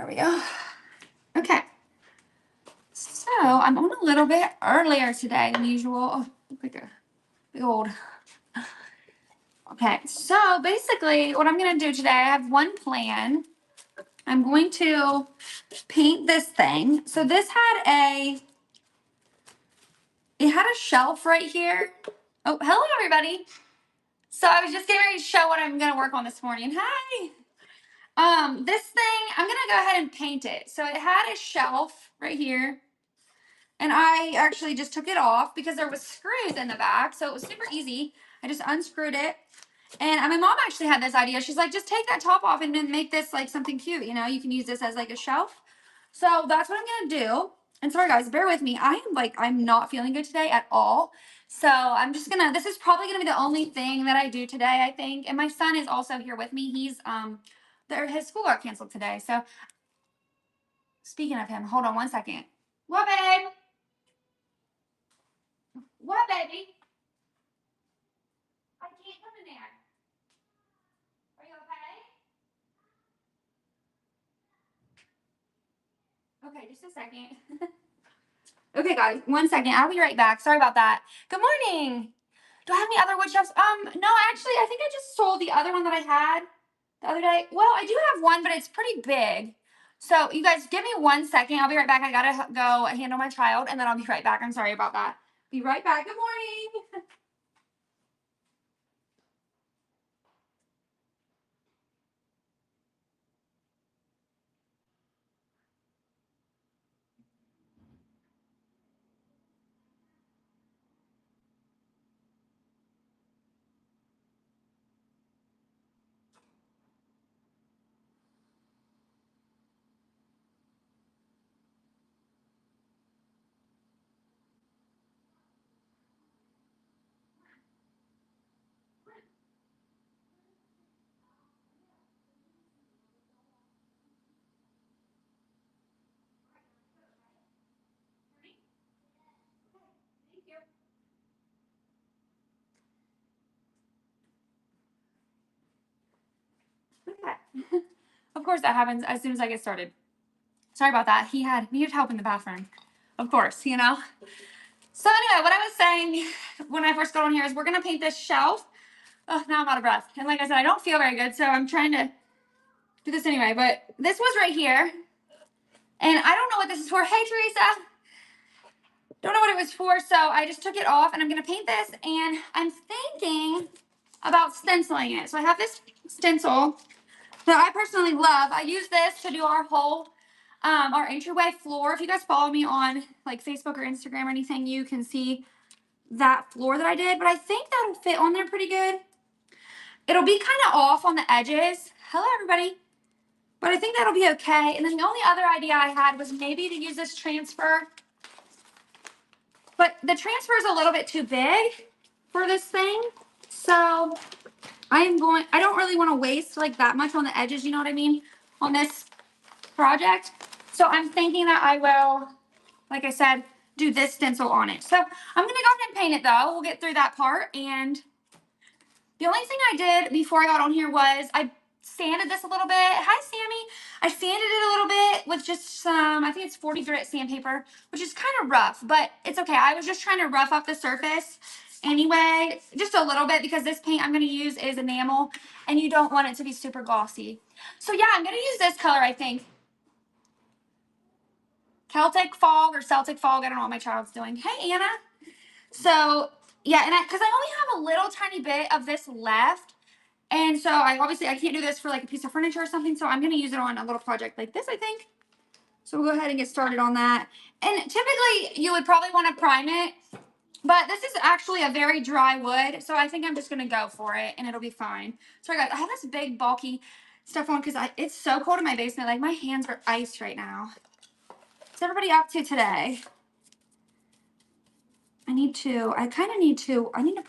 There we go. Okay. So I'm on a little bit earlier today than usual. Oh, look like a big old. Okay, so basically what I'm going to do today, I have one plan. I'm going to paint this thing. So this had it had a shelf right here. Oh, hello everybody. So I was just getting ready to show what I'm going to work on this morning. Hi. This thing, I'm going to go ahead and paint it. So it had a shelf right here. And I actually just took it off because there was screws in the back. So it was super easy. I just unscrewed it. And my mom actually had this idea. She's like, just take that top off and then make this like something cute. You know, you can use this as like a shelf. So that's what I'm going to do. And sorry guys, bear with me. I'm not feeling good today at all. So I'm just gonna, this is probably gonna be the only thing that I do today, I think. And my son is also here with me. He's, his school got canceled today. So speaking of him, hold on one second. What, babe? What, baby? I can't come in there. Are you okay? Okay, just a second. Okay, guys, one second. I'll be right back. Sorry about that. Good morning. Do I have any other wood shelves? No, actually, I think I just sold the other one that I had the other day. Well, I do have one, but it's pretty big. So you guys give me 1 second. I'll be right back. I gotta go handle my child, and then I'll be right back. I'm sorry about that. Be right back. Good morning. Okay. Of course, that happens as soon as I get started. Sorry about that. He needed help in the bathroom. Of course, you know. So anyway, what I was saying when I first got on here is we're gonna paint this shelf. Oh, now I'm out of breath. And like I said, I don't feel very good, so I'm trying to do this anyway. But this was right here. And I don't know what this is for. Hey, Teresa. Don't know what it was for, so I just took it off and I'm gonna paint this. And I'm thinking about stenciling it. So I have this stencil that I personally love. I use this to do our whole our entryway floor. If you guys follow me on like Facebook or Instagram or anything, you can see that floor that I did. But I think that'll fit on there pretty good. It'll be kind of off on the edges. Hello, everybody. But I think that'll be okay. And then the only other idea I had was maybe to use this transfer. But the transfer is a little bit too big for this thing. So I don't really want to waste like that much on the edges, you know what I mean, on this project. So I'm thinking that I will, like I said, do this stencil on it. So I'm going to go ahead and paint it though. We'll get through that part. And the only thing I did before I got on here was I sanded this a little bit. Hi, Sammy. I sanded it a little bit with just some, I think it's 40 grit sandpaper, which is kind of rough, but it's okay. I was just trying to rough up the surface anyway, just a little bit, because this paint I'm going to use is enamel and you don't want it to be super glossy. So yeah, I'm going to use this color, I think. Celtic Fog or Celtic Fog. I don't know what my child's doing. Hey, Anna. So yeah, and because I only have a little tiny bit of this left. And so I can't do this for like a piece of furniture or something. So I'm going to use it on a little project like this, I think. So we'll go ahead and get started on that. And typically you would probably want to prime it, but this is actually a very dry wood. So I think I'm just going to go for it and it'll be fine. Sorry guys, I have this big bulky stuff on because it's so cold in my basement. Like my hands are iced right now. What's everybody up to today? I'm going to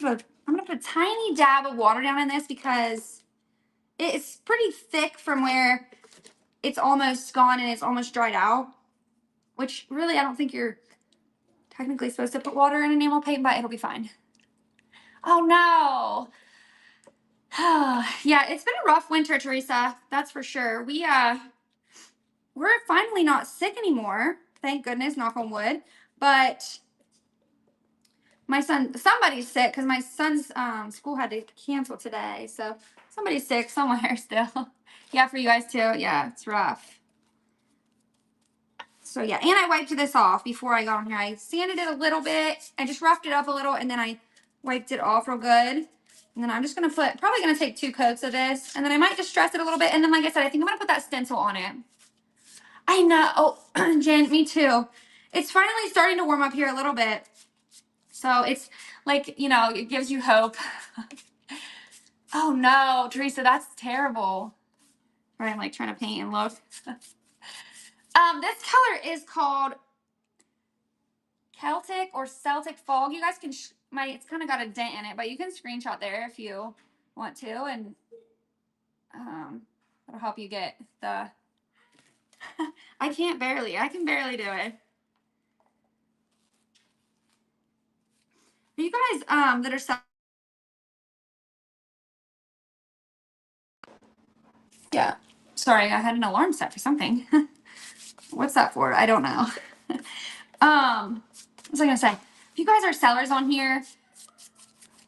put a tiny dab of water down in this because it's pretty thick from where it's almost gone and it's almost dried out, which really I don't think you're technically supposed to put water in enamel paint, but it'll be fine. Oh no. Yeah, it's been a rough winter, Teresa. That's for sure. we're finally not sick anymore. Thank goodness, knock on wood. But somebody's sick because my son's school had to cancel today. So somebody's sick somewhere still. Yeah, for you guys too. Yeah, it's rough. So yeah, and I wiped this off before I got on here. I sanded it a little bit. I just roughed it up a little, and then I wiped it off real good. And then I'm just probably gonna take 2 coats of this, and then I might distress it a little bit. And then, like I said, I think I'm gonna put that stencil on it. I know. Oh, Jen, me too. It's finally starting to warm up here a little bit. So it's like, it gives you hope. Oh no, Teresa, that's terrible. Right, I'm like trying to paint and look. This color is called Celtic or Celtic Fog. You guys can, it's kind of got a dent in it, but you can screenshot there if you want to, and it'll help you get the, I can barely do it. You guys that are yeah, sorry, I had an alarm set for something. What's that for? I don't know. What was I gonna say? If you guys are sellers on here,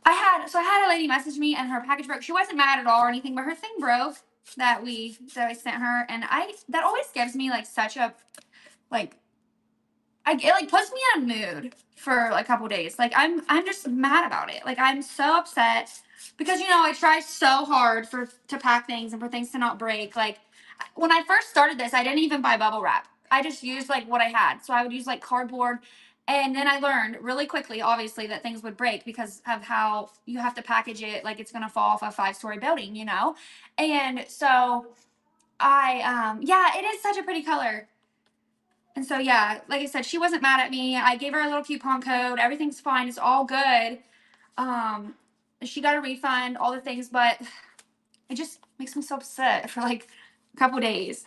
I had a lady message me and her package broke. She wasn't mad at all or anything, but her thing broke that I sent her, and that always gives me like such a like it like puts me in a mood for like a couple days. Like I'm just mad about it. Like I'm so upset because I try so hard to pack things and for things to not break. Like when I first started this, I didn't even buy bubble wrap. I just used like what I had. So I would use like cardboard. And then I learned really quickly, obviously, that things would break because of how you have to package it like it's gonna fall off a 5-story building, And so yeah, it is such a pretty color. And so, yeah, like I said, she wasn't mad at me. I gave her a little coupon code. Everything's fine. It's all good. She got a refund, all the things, but it just makes me so upset for like a couple days.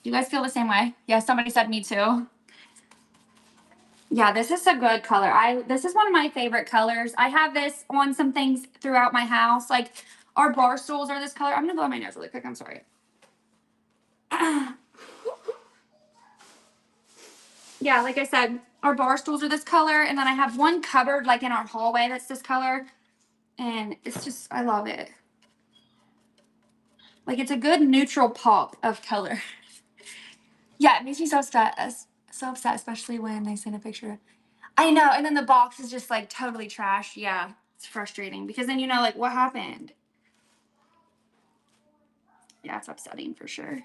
Do you guys feel the same way? Yeah, somebody said me too. Yeah, this is a good color. This is one of my favorite colors. I have this on some things throughout my house. Like our bar stools are this color. I'm gonna blow my nose really quick. I'm sorry. Yeah, like I said, our bar stools are this color, and then I have one cupboard like in our hallway that's this color, and it's just, I love it. Like it's a good neutral pop of color. Yeah, it makes me so upset, especially when they send a picture. I know, and then the box is just like totally trash. Yeah, it's frustrating because then like what happened. Yeah, it's upsetting for sure.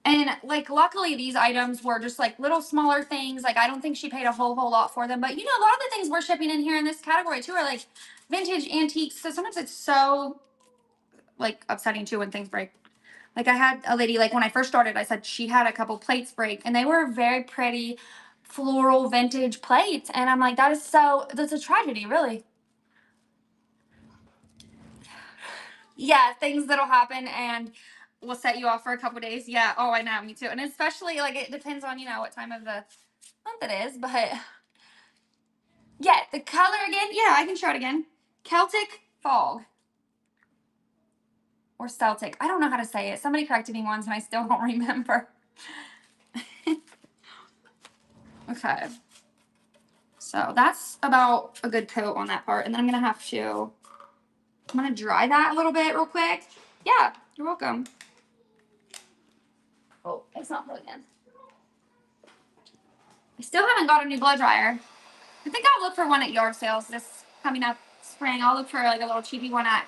And like luckily these items were just like little smaller things. Like I don't think she paid a whole lot for them. But a lot of the things we're shipping in here in this category too are like vintage antiques. So sometimes it's so like upsetting too when things break. Like I had a lady, like when I first started, I said she had a couple plates break and they were very pretty floral vintage plates. And I'm like, that's a tragedy, really. Yeah, things that'll happen and will set you off for a couple days. Yeah. Oh, I know, me too. And especially like it depends on, what time of the month it is, but yeah, the color again. Yeah, I can show it again. Celtic Fog or Celtic. I don't know how to say it. Somebody corrected me once and I still don't remember. Okay. So that's about a good coat on that part. And then I'm going to dry that a little bit real quick. Yeah, you're welcome. Oh, it's not plugged in. I still haven't got a new blow dryer. I think I'll look for one at yard sales this coming up spring. I'll look for like a little cheapy one at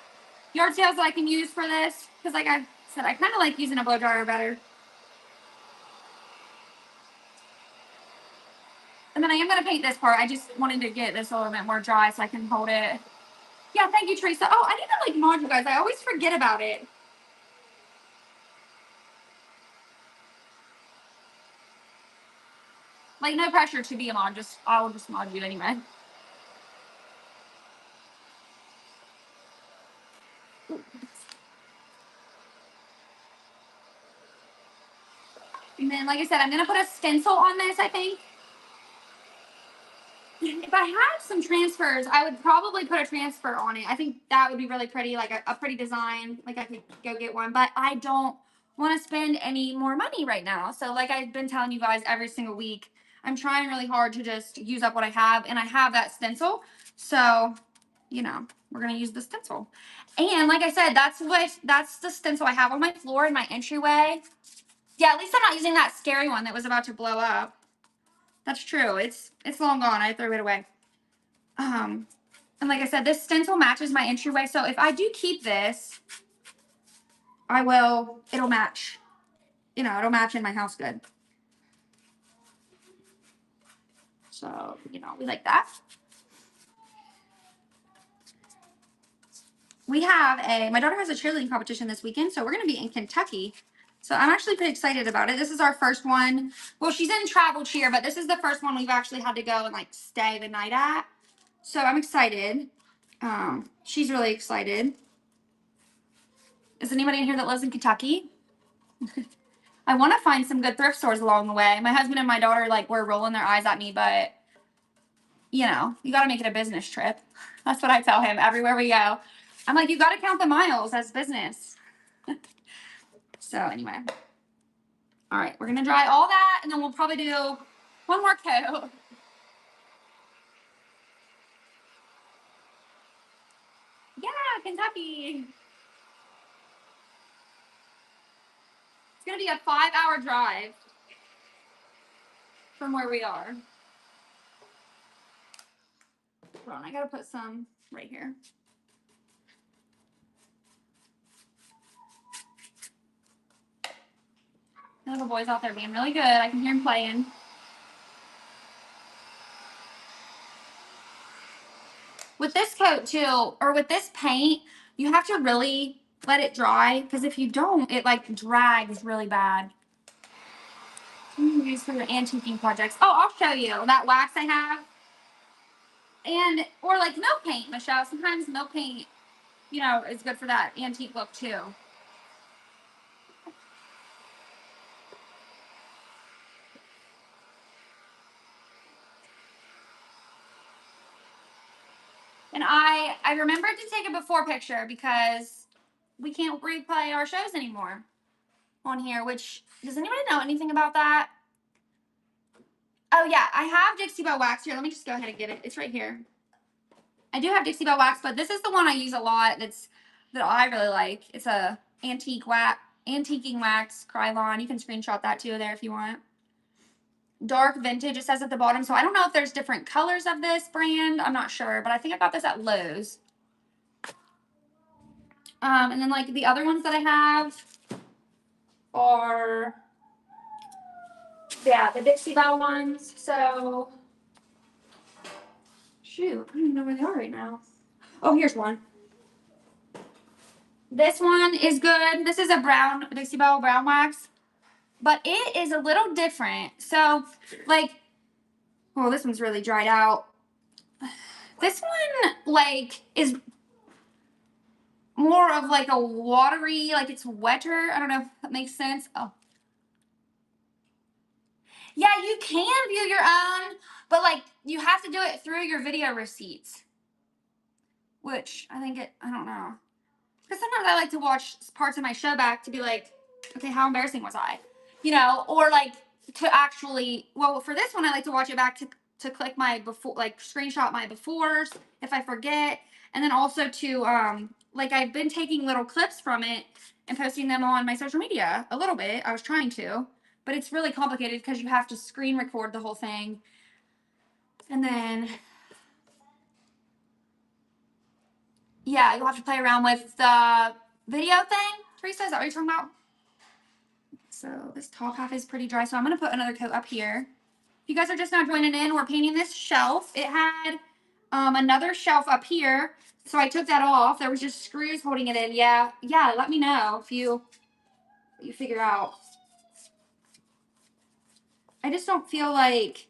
yard sales that I can use for this. Because like I said, I kind of like using a blow dryer better. And then I am going to paint this part. I just wanted to get this a little bit more dry so I can hold it. Yeah, thank you, Teresa. Oh, I need to like mod you guys. I always forget about it. Like no pressure to be a mod. I'll just mod you anyway. And then, like I said, I'm going to put a stencil on this, I think. If I had some transfers, I would probably put a transfer on it. I think that would be really pretty, like a pretty design. Like I could go get one, but I don't want to spend any more money right now. So like I've been telling you guys every single week, I'm trying really hard to just use up what I have, and I have that stencil. So, you know, we're going to use the stencil. And like I said, that's the stencil I have on my floor in my entryway. Yeah, at least I'm not using that scary one that was about to blow up. That's true. It's long gone. I threw it away. And like I said, this stencil matches my entryway. So if I do keep this, it'll match. You know, it'll match in my house good. So, you know, we like that. We have my daughter has a cheerleading competition this weekend, so we're going to be in Kentucky. So I'm actually pretty excited about it. This is our first one. Well, she's in travel cheer, but this is the first one we've actually had to go and like stay the night at. So I'm excited. She's really excited. Is anybody in here that lives in Kentucky? I want to find some good thrift stores along the way. My husband and my daughter like were rolling their eyes at me, but you know, you got to make it a business trip. That's what I tell him everywhere we go. I'm like, you got to count the miles as business. So anyway. All right, we're going to dry all that, and then we'll probably do one more coat. Yeah, Kentucky. It's going to be a 5-hour drive from where we are. Hold on, I got to put some right here. The little boy's out there being really good. I can hear him playing. With this coat too, or with this paint, you have to really let it dry, because if you don't, it like drags really bad. You can use for your antiquing projects. Oh, I'll show you that wax I have. And, or like milk paint, Michelle. Sometimes milk paint, you know, is good for that antique look too. And I remembered to take a before picture because we can't replay our shows anymore on here, which, does anybody know anything about that? Oh yeah, I have Dixie Belle wax here. Let me just go ahead and get it. It's right here. I do have Dixie Belle wax, but this is the one I use a lot that I really like. It's a antiquing wax, Krylon. You can screenshot that too there if you want. Dark vintage, it says at the bottom. So I don't know if there's different colors of this brand. I'm not sure, but I think I got this at Lowe's. And then like the other ones that I have are, yeah, the Dixie Belle ones. So, shoot, I don't even know where they are right now. Oh, here's one. This one is good. This is a brown Dixie Belle brown wax, but it is a little different. So, like, well, this one's really dried out. This one, like, is more of like a watery, like it's wetter. I don't know if that makes sense. Oh. Yeah, you can view your own, but like you have to do it through your video receipts. Which I don't know. Because sometimes I like to watch parts of my show back to be like, okay, how embarrassing was I? You know, or like to actually, well, for this one, I like to watch it back to click my before, like screenshot my befores if I forget. And then also to, like I've been taking little clips from it and posting them on my social media a little bit. I was trying to, but it's really complicated because you have to screen record the whole thing. And then, yeah, you'll have to play around with the video thing. Teresa, is that what you're talking about? So this top half is pretty dry, so I'm going to put another coat up here. If you guys are just now joining in, we're painting this shelf. It had another shelf up here, so I took that off. There was just screws holding it in. Yeah, let me know if you figure out. I just don't feel like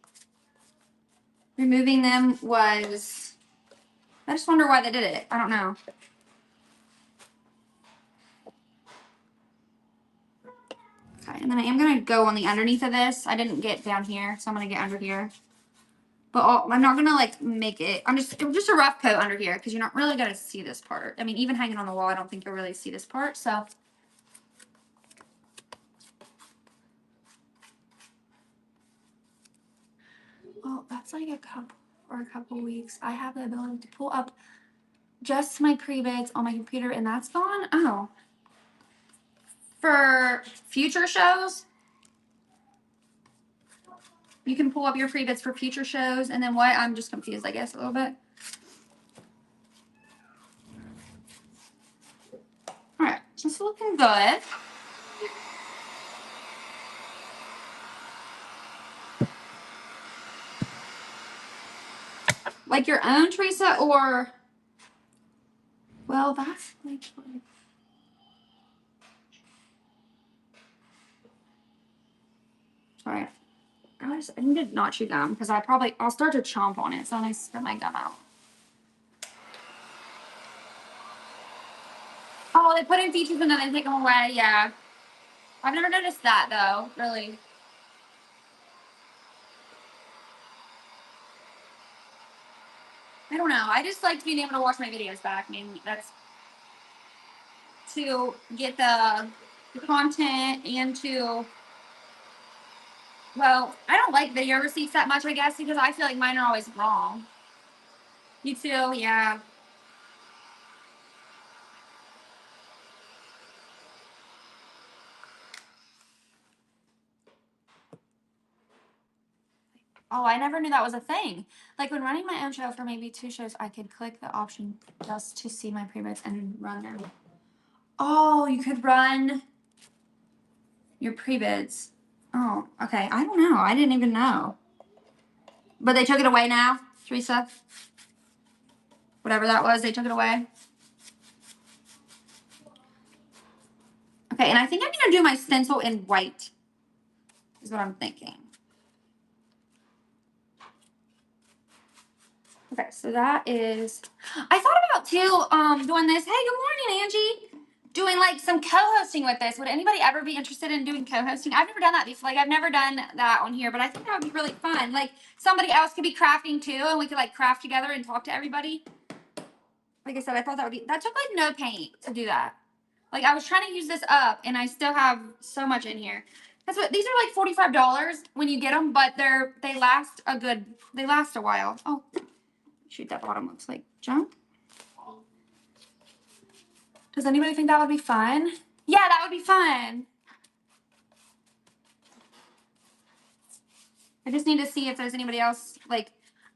removing them was... I just wonder why they did it. I don't know. Okay, and then I am going to go on the underneath of this. I didn't get down here, so I'm going to get under here. But I'm not gonna like make it. Just a rough coat under here because you're not really gonna see this part. I mean, even hanging on the wall, I don't think you'll really see this part. So. Oh, that's like a couple weeks. I have the ability to pull up just my pre-bids on my computer, and that's gone. Oh, for future shows, you can pull up your pre-bids for future shows, and then what? I'm just confused, I guess, a little bit. All right, it's looking good. Like your own, Teresa, or well, that's like. Sorry, I need to not chew gum because I'll start to chomp on it, so I spit my gum out. Oh, they put in features and then they take them away. Yeah, I've never noticed that though. Really. I don't know. I just like being able to watch my videos back. I mean, that's to get the content and to, well, I don't like video receipts that much, I guess, because I feel like mine are always wrong. You too? Yeah. Oh, I never knew that was a thing. Like when running my own show for maybe 2 shows, I could click the option just to see my pre-bids and run them. Oh, you could run your pre-bids. Oh, okay. I don't know. I didn't even know. But they took it away now, Teresa. Whatever that was, they took it away. Okay, and I think I'm going to do my stencil in white, is what I'm thinking. Okay, so that is, I thought about too, doing this. Hey, good morning, Angie. Doing like some co-hosting with this. Would anybody ever be interested in doing co-hosting? I've never done that before. Like I've never done that on here, but I think that would be really fun. Like somebody else could be crafting too, and we could like craft together and talk to everybody. Like I said, I thought that took like no paint to do that. Like I was trying to use this up and I still have so much in here. That's what these are like $45 when you get them, but they last a while. Oh, shoot, that bottom looks like junk. Does anybody think that would be fun? Yeah, that would be fun. I just need to see if there's anybody else like,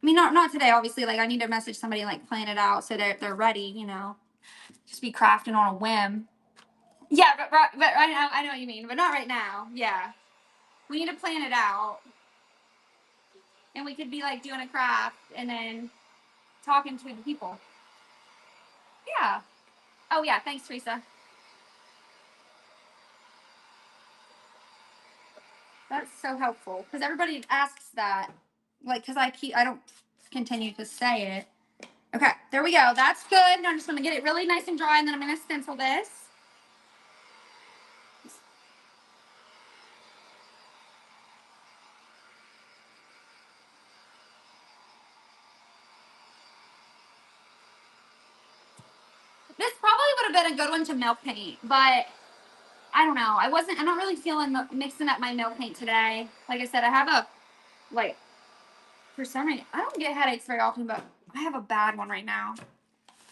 I mean, not today, obviously. Like I need to message somebody and like plan it out so that they're ready, you know, just be crafting on a whim. Yeah, but right now, I know what you mean, but not right now. Yeah. We need to plan it out. And we could be like doing a craft and then talking to the people. Yeah. Oh, yeah. Thanks, Teresa. That's so helpful because everybody asks that. Like, because I don't continue to say it. Okay, there we go. That's good. Now I'm just going to get it really nice and dry and then I'm going to stencil this. This probably would have been a good one to milk paint, but I don't know. I'm not really feeling mixing up my milk paint today. Like I said, I have for some reason, I don't get headaches very often, but I have a bad one right now.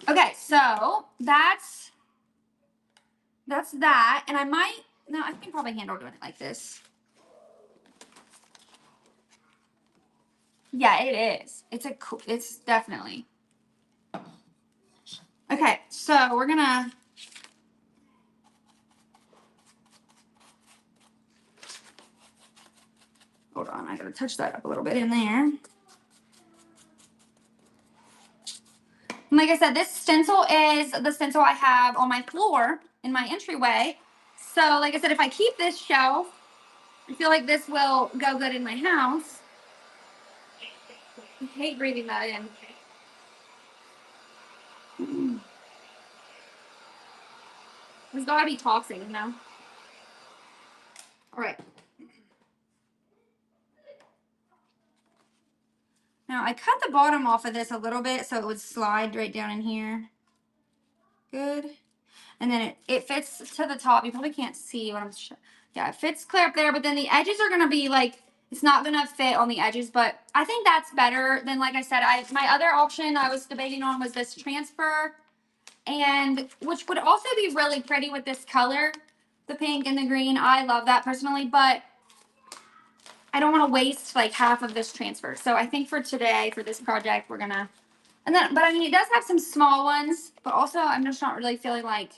Okay, so that's that. And I can probably handle doing it like this. Yeah, it is. It's definitely. Okay, so we're gonna. Hold on, I gotta touch that up a little bit in there. And like I said, this stencil is the stencil I have on my floor in my entryway. So like I said, if I keep this shelf, I feel like this will go good in my house. I hate breathing that in. There's gotta be toxic, you know? All right. Now, I cut the bottom off of this a little bit so it would slide right down in here. Good. And then it fits to the top. You probably can't see what I'm showing. Yeah, it fits clear up there, but then the edges are going to be like, it's not going to fit on the edges, but I think that's better than, like I said, my other option I was debating on was this transfer, and which would also be really pretty with this color, the pink and the green. I love that personally, but I don't want to waste like half of this transfer. So I think for today, for this project, we're going to, and then, but I mean, it does have some small ones, but also I'm just not really feeling like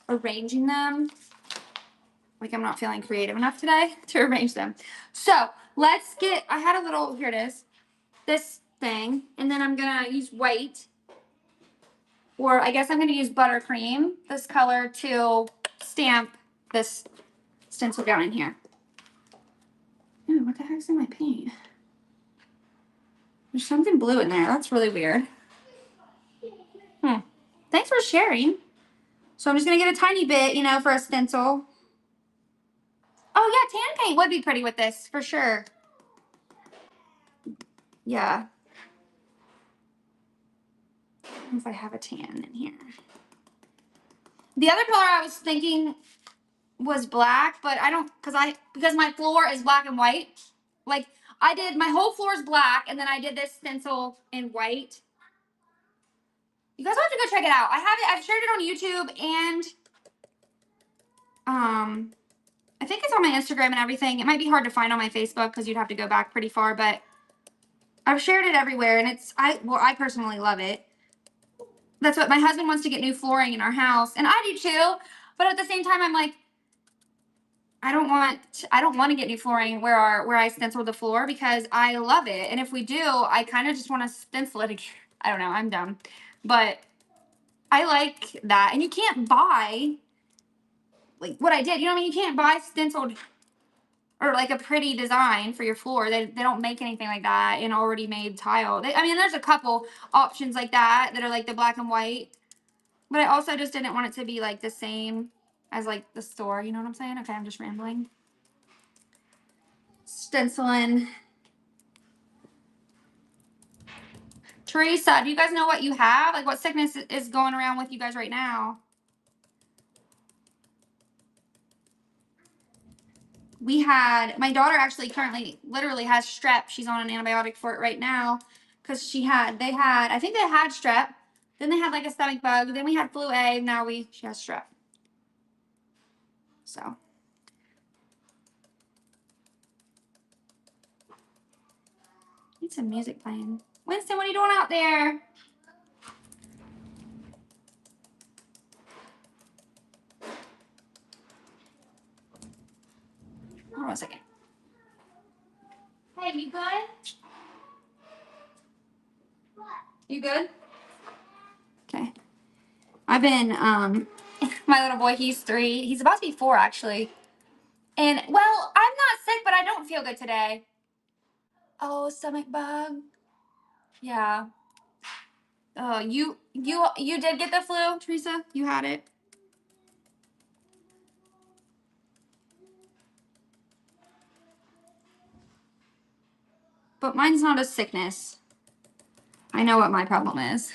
arranging them. Like I'm not feeling creative enough today to arrange them. So let's get, I had a little, here it is, this thing, and then I'm gonna use white, or I guess I'm gonna use buttercream, this color, to stamp this stencil down in here. Ooh, what the heck's in my paint? There's something blue in there. That's really weird. Thanks for sharing. So I'm just gonna get a tiny bit, you know, for a stencil. Oh yeah, tan paint would be pretty with this, for sure. Yeah. I don't know if I have a tan in here. The other color I was thinking was black, but I don't, because my floor is black and white. Like I did, my whole floor is black, and then I did this stencil in white. You guys have to go check it out. I have it, I've shared it on YouTube, and I think it's on my Instagram and everything. It might be hard to find on my Facebook because you'd have to go back pretty far, but I've shared it everywhere, and I personally love it. That's what my husband wants, to get new flooring in our house, and I do too. But at the same time, I'm like, I don't want to get new flooring where I stenciled the floor, because I love it. And if we do, I kind of just want to stencil it again. I don't know. I'm dumb, but I like that. And you can't buy like what I did. You know what I mean? You can't buy stenciled or like a pretty design for your floor. They don't make anything like that in already made tile. I mean, there's a couple options like that are like the black and white, but I also just didn't want it to be like the same as like the store. You know what I'm saying? Okay, I'm just rambling. Stenciling. Teresa, do you guys know what you have? Like what sickness is going around with you guys right now? We had, my daughter actually currently literally has strep. She's on an antibiotic for it right now because I think they had strep. Then they had like a stomach bug. Then we had flu A. Now she has strep. So. Need some music playing. Winston, what are you doing out there? Hold on a second. Hey, you good? You good? Okay. I've been, my little boy, he's 3. He's about to be 4, actually. And, well, I'm not sick, but I don't feel good today. Oh, stomach bug. Yeah. Oh, you did get the flu, Teresa? You had it? But mine's not a sickness. I know what my problem is.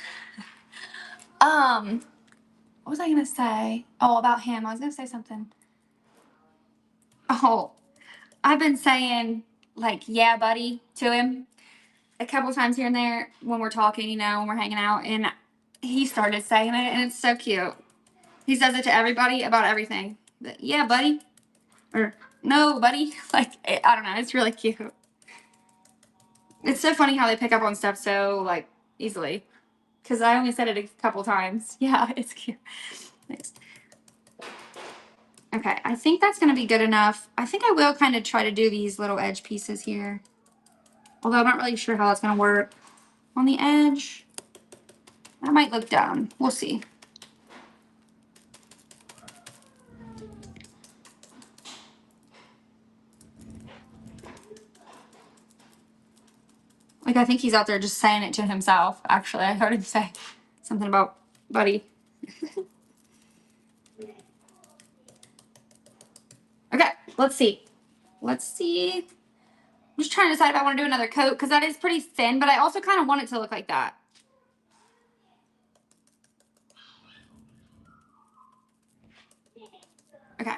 What was I gonna say? Oh, about him. I was gonna say something. Oh, I've been saying like, yeah, buddy, to him a couple times here and there when we're talking, you know, when we're hanging out, and he started saying it, and it's so cute. He says it to everybody about everything. But, yeah, buddy, or no, buddy. Like, I don't know. It's really cute. It's so funny how they pick up on stuff so like easily. Because I only said it a couple times. Yeah, it's cute. Thanks. Okay, I think that's going to be good enough. I think I will kind of try to do these little edge pieces here. Although I'm not really sure how that's going to work. On the edge, that might look dumb. We'll see. Like, I think he's out there just saying it to himself, actually. I heard him say something about buddy. Okay, let's see. Let's see. I'm just trying to decide if I want to do another coat because that is pretty thin, but I also kind of want it to look like that. Okay.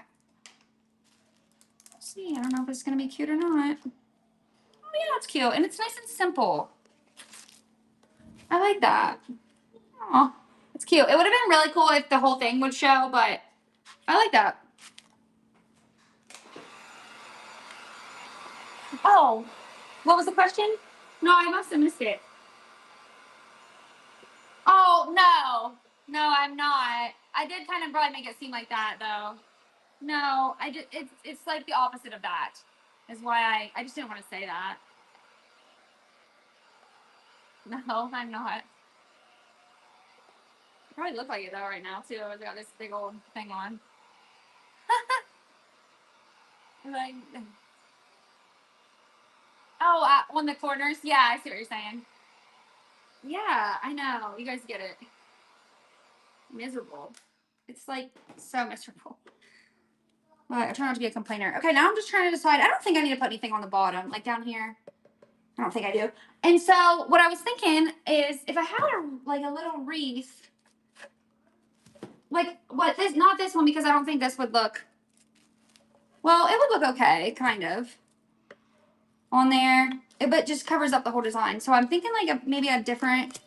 Let's see, I don't know if it's going to be cute or not. Oh yeah, it's cute. And it's nice and simple. I like that. Oh, it's cute. It would have been really cool if the whole thing would show, but I like that. Oh, what was the question? No, I must have missed it. Oh, no. No, I'm not. I did kind of probably make it seem like that, though. No, I just, it's like the opposite of that. Is why I just didn't want to say that. No, I'm not. I probably look like it, though, right now, too. I got this big old thing on. Like, oh, on the corners? Yeah, I see what you're saying. Yeah, I know. You guys get it. Miserable. It's like so miserable. But I try not to be a complainer. Okay, now I'm just trying to decide. I don't think I need to put anything on the bottom, like down here. I don't think I do. And so what I was thinking is if I had a little wreath, like what this, not this one because I don't think this would look, well, it would look okay, kind of, on there, but just covers up the whole design. So I'm thinking like maybe a different,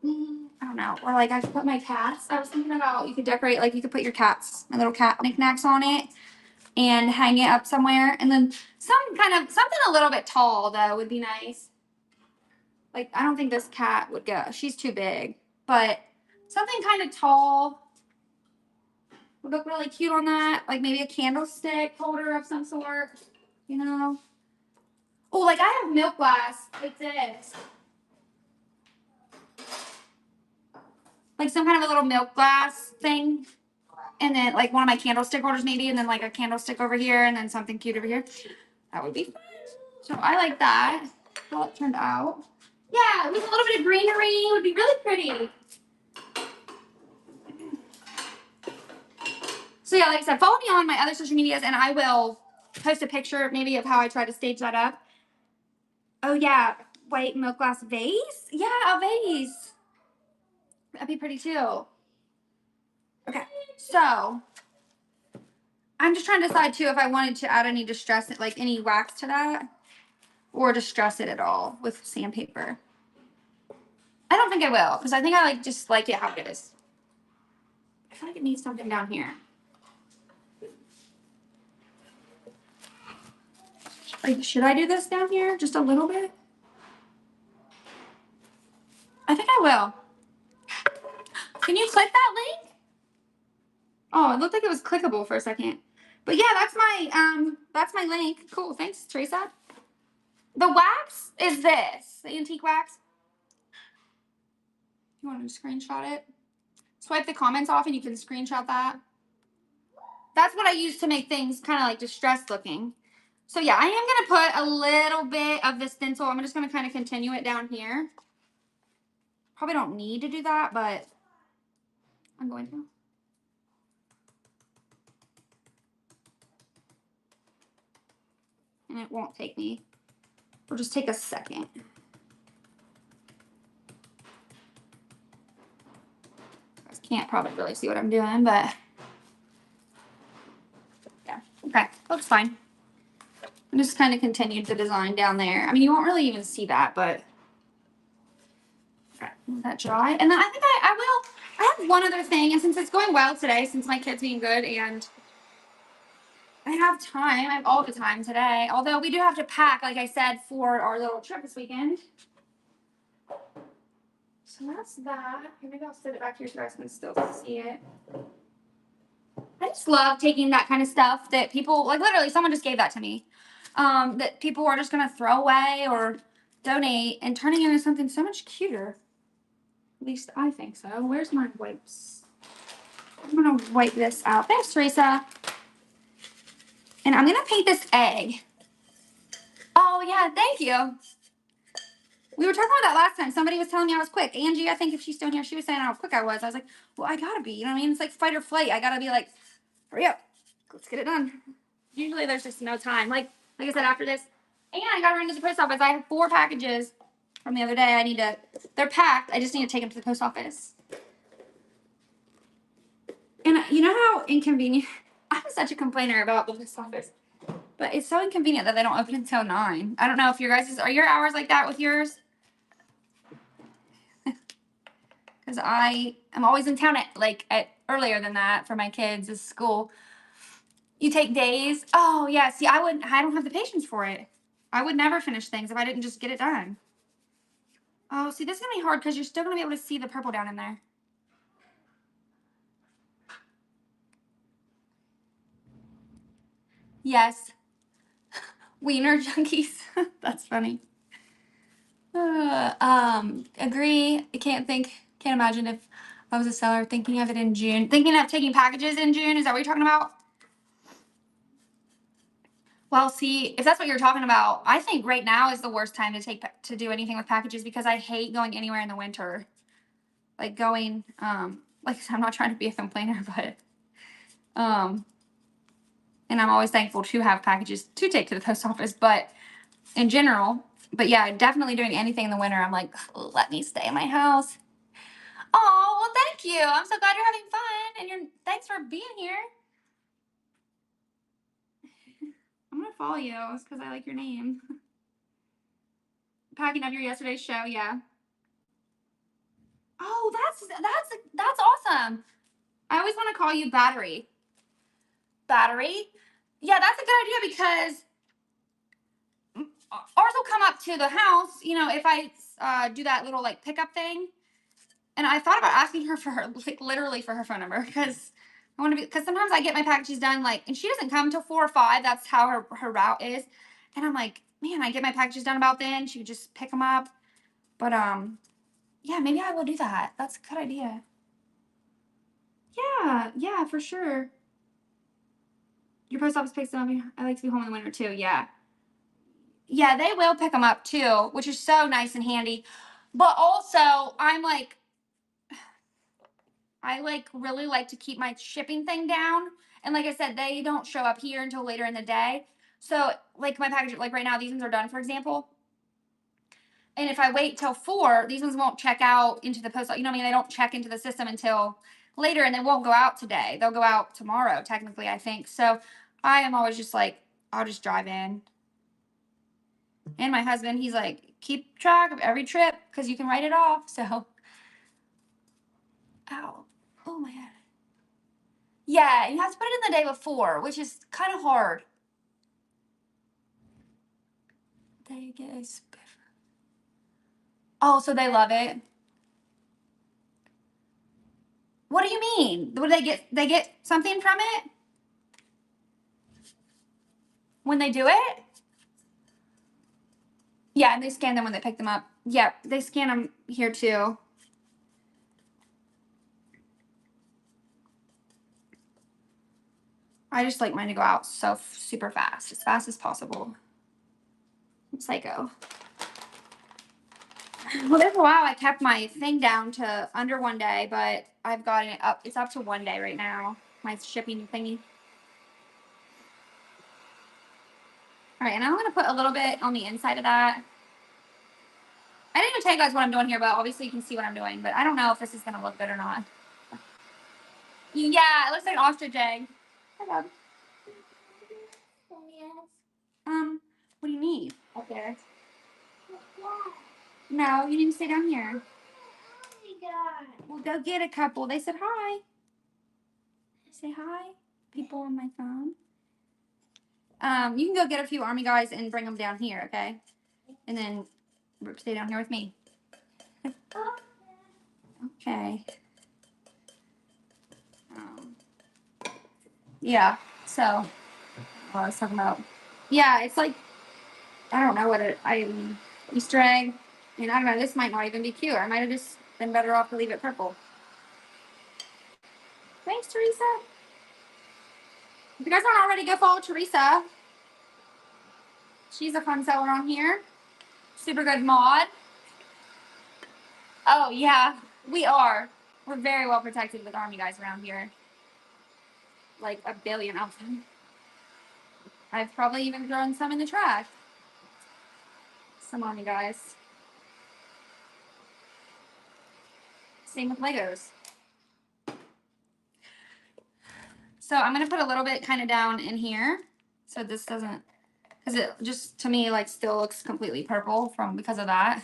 I don't know, or like I could put my cats. I was thinking about you could decorate, like you could put your cats, my little cat knickknacks on it and hang it up somewhere. And then something a little bit tall though would be nice. Like, I don't think this cat would go. She's too big. But something kind of tall would look really cute on that. Like maybe a candlestick holder of some sort, you know? Oh, like I have milk glass like this. Like some kind of a little milk glass thing. And then like one of my candlestick holders maybe. And then like a candlestick over here. And then something cute over here. That would be fun. So I like that. How it turned out. Yeah, with a little bit of greenery. It would be really pretty. So yeah, like I said, follow me on my other social medias and I will post a picture maybe of how I try to stage that up. Oh yeah, white milk glass vase? Yeah, a vase. That'd be pretty too. Okay, so I'm just trying to decide too if I wanted to add any distress, like any wax to that or distress it at all with sandpaper. I don't think I will because I think I just like it how it is. I feel like it needs something down here. Like, should I do this down here just a little bit? I think I will. Can you click that link? Oh, it looked like it was clickable for a second. But yeah, that's my link. Cool. Thanks, Teresa. The wax is this. The antique wax. You want to screenshot it? Swipe the comments off and you can screenshot that. That's what I use to make things kind of like distressed looking. So yeah, I am going to put a little bit of the stencil. I'm just going to kind of continue it down here. Probably don't need to do that, but I'm going to. And it won't take me. It'll just take a second. You guys can't probably really see what I'm doing, but yeah. Okay, looks fine. I just kind of continued the design down there. I mean, you won't really even see that, but okay, let that dry. And then I think I will. I have one other thing, and since it's going well today, since my kid's being good, and I have time. I have all the time today. Although we do have to pack, like I said, for our little trip this weekend. So that's that. Maybe I'll set it back here so you guys can still see it. I just love taking that kind of stuff that people, like literally someone just gave that to me, that people are just going to throw away or donate and turning it into something so much cuter. At least I think so. Where's my wipes? I'm going to wipe this out. Thanks, Teresa. And I'm going to paint this egg. Oh, yeah, thank you. We were talking about that last time. Somebody was telling me I was quick. Angie, I think if she's still here, she was saying how quick I was. I was like, well, I got to be. You know what I mean? It's like fight or flight. I got to be like, hurry up. Let's get it done. Usually there's just no time. Like like I said, after this. And I gotta run to the post office. I have 4 packages from the other day. They're packed. I just need to take them to the post office. And you know how inconvenient, I'm such a complainer about the post office, but it's so inconvenient that they don't open until 9. I don't know if are your hours like that with yours? Because I am always in town at earlier than that for my kids' school. You take days. Oh yeah, see, I don't have the patience for it. I would never finish things if I didn't just get it done. Oh, see, this is gonna be hard because you're still gonna be able to see the purple down in there. Yes. Wiener junkies. That's funny. Agree. Can't imagine if I was a seller thinking of it in June. Thinking of taking packages in June. Is that what you're talking about? Well, see, if that's what you're talking about, I think right now is the worst time to do anything with packages because I hate going anywhere in the winter. Like going, like I said, I'm not trying to be a complainer, but, and I'm always thankful to have packages to take to the post office, but in general, but yeah, definitely doing anything in the winter, I'm like, let me stay in my house. Oh, well, thank you. I'm so glad you're having fun, and thanks for being here. I'm gonna follow you because I like your name. Packing up your yesterday's show, yeah. Oh, that's awesome. I always want to call you Battery. Battery? Yeah, that's a good idea because ours will come up to the house, if I do that little like pickup thing. And I thought about asking her for literally for her phone number because because sometimes I get my packages done and she doesn't come till 4 or 5. That's how her route is. And I'm like, man, I get my packages done about then. She could just pick them up. But yeah, maybe I will do that. That's a good idea. Yeah, for sure. Your post office picks them up. I like to be home in the winter too. Yeah. Yeah, they will pick them up too, which is so nice and handy. But also, I really like to keep my shipping thing down. And like I said, they don't show up here until later in the day. So like my package, like right now, these ones are done, for example. And if I wait till 4, these ones won't check out into the post. You know what I mean? They don't check into the system until later, and they won't go out today. They'll go out tomorrow, technically, I think. So I am always just like, I'll just drive in. And my husband, he's like, keep track of every trip because you can write it off. So, ow. Oh my God. Yeah, you have to put it in the day before, which is kind of hard. They get a Oh, so they love it. What do you mean? What do they get something from it? When they do it? Yeah, and they scan them when they pick them up. Yeah, they scan them here too. I just like mine to go out so super fast as possible. I'm psycho. Well, there's a while I kept my thing down to under 1 day, but I've got it up. It's up to 1 day right now. My shipping thingy. All right, and I'm gonna put a little bit on the inside of that. I didn't even tell you guys what I'm doing here, but obviously you can see what I'm doing. But I don't know if this is gonna look good or not. Yeah, it looks like an ostrich egg. Hi, Bob. What do you need up there? No, you need to stay down here. Well, go get a couple. They said hi. Say hi. People on my phone. You can go get a few army guys and bring them down here, okay? And then stay down here with me. Okay. Yeah. So, what I was talking about. Yeah, it's like I don't know Easter egg. And I don't know. This might not even be cute. I might have just been better off to leave it purple. Thanks, Teresa. If you guys aren't already, go follow Teresa. She's a fun seller on here. Super good mod. Oh, yeah, we are. We're very well protected with army guys around here. Like a billion of them. I've probably even thrown some in the trash. Some on you guys. Same with Legos. So I'm going to put a little bit kind of down in here. So this doesn't, because it just, to me, like still looks completely purple because of that.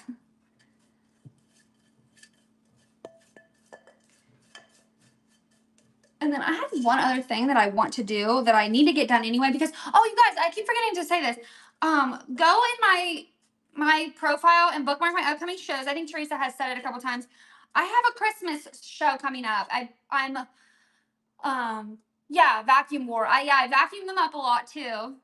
And then I have one other thing that I want to do that I need to get done anyway because, oh, you guys, I keep forgetting to say this. Go in my profile and bookmark my upcoming shows. I think Teresa has said it a couple times. I have a Christmas show coming up. Yeah, vacuum war. I vacuum them up a lot too.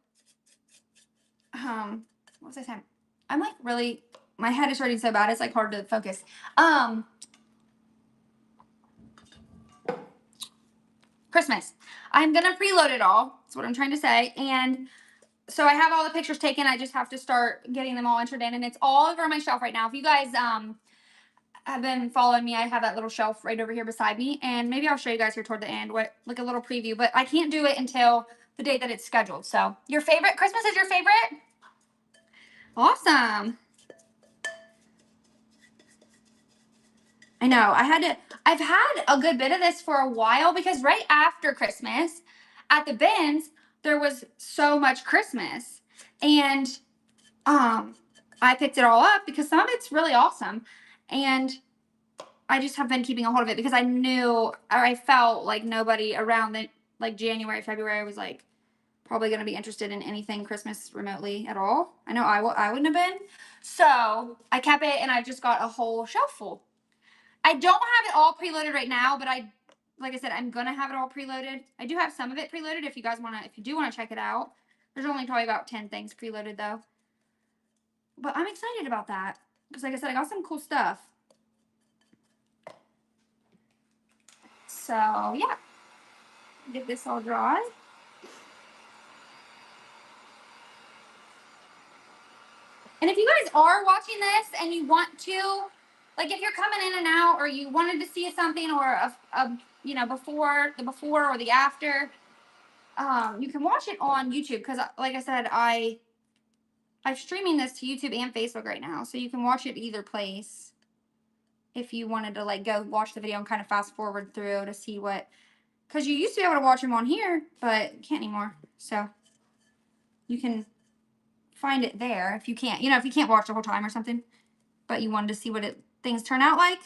What was I saying? I'm like really, my head is hurting so bad it's like hard to focus. Christmas. I'm gonna preload it all. That's what I'm trying to say. And so I have all the pictures taken. I just have to start getting them all entered in, and it's all over my shelf right now. If you guys have been following me, I have that little shelf right over here beside me, and maybe I'll show you guys here toward the end what like a little preview. But I can't do it until the date that it's scheduled. So your favorite Christmas is your favorite? Awesome. I know. I've had a good bit of this for a while because right after Christmas at the bins, there was so much Christmas. And I picked it all up because some of it's really awesome. And I just have been keeping a hold of it because I knew or I felt like nobody around the like January, February was like probably going to be interested in anything Christmas remotely at all. I know I wouldn't have been. So I kept it and I just got a whole shelf full. I don't have it all preloaded right now, but like I said, I'm going to have it all preloaded. I do have some of it preloaded if you guys want to, if you do want to check it out. There's only probably about 10 things preloaded though. But I'm excited about that because like I said, I got some cool stuff. So yeah, get this all dry. And if you guys are watching this and you want to, like if you're coming in and out or you wanted to see something or you know, before or the after, you can watch it on YouTube because like I said, I'm streaming this to YouTube and Facebook right now. So you can watch it either place if you wanted to like go watch the video and kind of fast forward through to see what, because you used to be able to watch them on here, but you can't anymore. So you can find it there if you can't, you know, if you can't watch the whole time or something, but you wanted to see what things turn out like.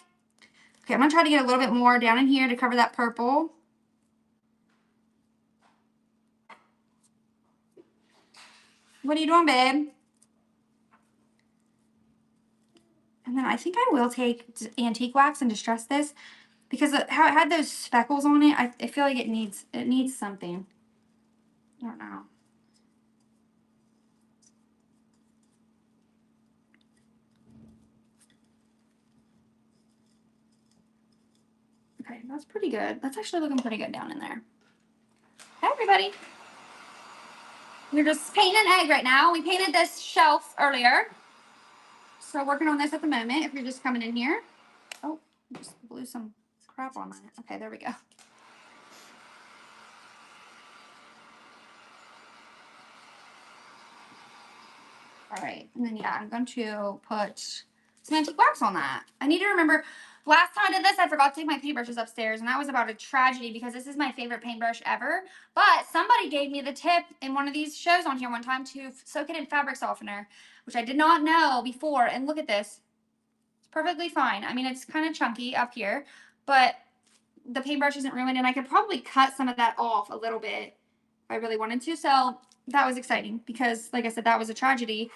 Okay, I'm gonna try to get a little bit more down in here to cover that purple. What are you doing, babe? And then I think I will take antique wax and distress this because how it had those speckles on it, I feel like it needs something. I don't know. Okay, that's pretty good. That's actually looking pretty good down in there. Hi, everybody. We're just painting an egg right now. We painted this shelf earlier. So working on this at the moment if you're just coming in here. Oh, I just blew some crap on that. Okay, there we go. All right, and then yeah, I'm going to put some antique wax on that. I need to remember, last time I did this, I forgot to take my paintbrushes upstairs, and that was about a tragedy because this is my favorite paintbrush ever. But somebody gave me the tip in one of these shows on here one time to soak it in fabric softener, which I did not know before. And look at this. It's perfectly fine. I mean, it's kind of chunky up here, but the paintbrush isn't ruined, and I could probably cut some of that off a little bit if I really wanted to. So that was exciting because, like I said, that was a tragedy.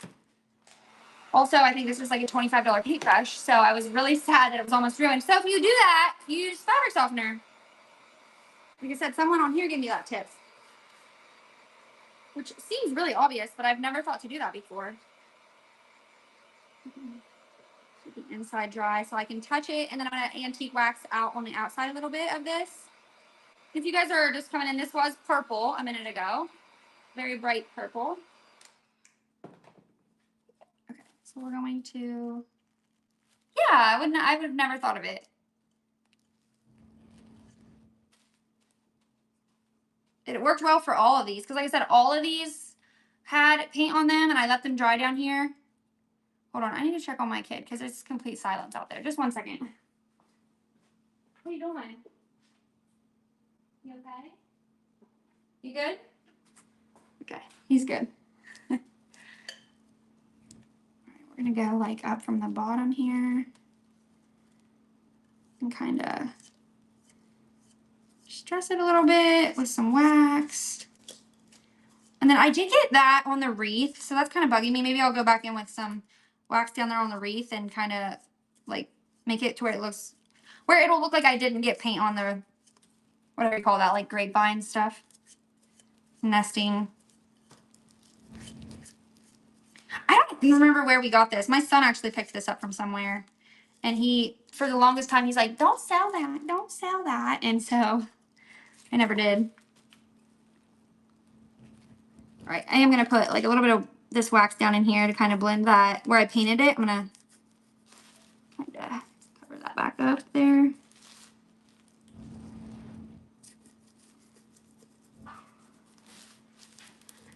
Also, I think this was like a $25 paintbrush, so I was really sad that it was almost ruined. So if you do that, use fabric softener. Like I said, someone on here gave me that tip, which seems really obvious, but I've never thought to do that before. Keep the inside dry so I can touch it, and then I'm going to antique wax out on the outside a little bit of this. If you guys are just coming in, this was purple a minute ago. Very bright purple. Okay, so we're going to, yeah, I would have never thought of it. It worked well for all of these because like I said, all of these had paint on them and I let them dry down here. Hold on, I need to check on my kid because it's complete silence out there. Just one second. What are you doing? You okay? You good? Okay, he's good. All right, we're gonna go like up from the bottom here and kind of stress it a little bit with some wax. And then I did get that on the wreath, so that's kind of bugging me. Maybe I'll go back in with some wax down there on the wreath and kind of like make it to where it looks, where it'll look like I didn't get paint on the, whatever you call that, like grapevine stuff. Nesting. I don't even remember where we got this. My son actually picked this up from somewhere. And he, for the longest time, he's like, don't sell that. Don't sell that. And so I never did. All right, I am going to put like a little bit of this wax down in here to kind of blend that where I painted it. I'm going to kind of cover that back up there.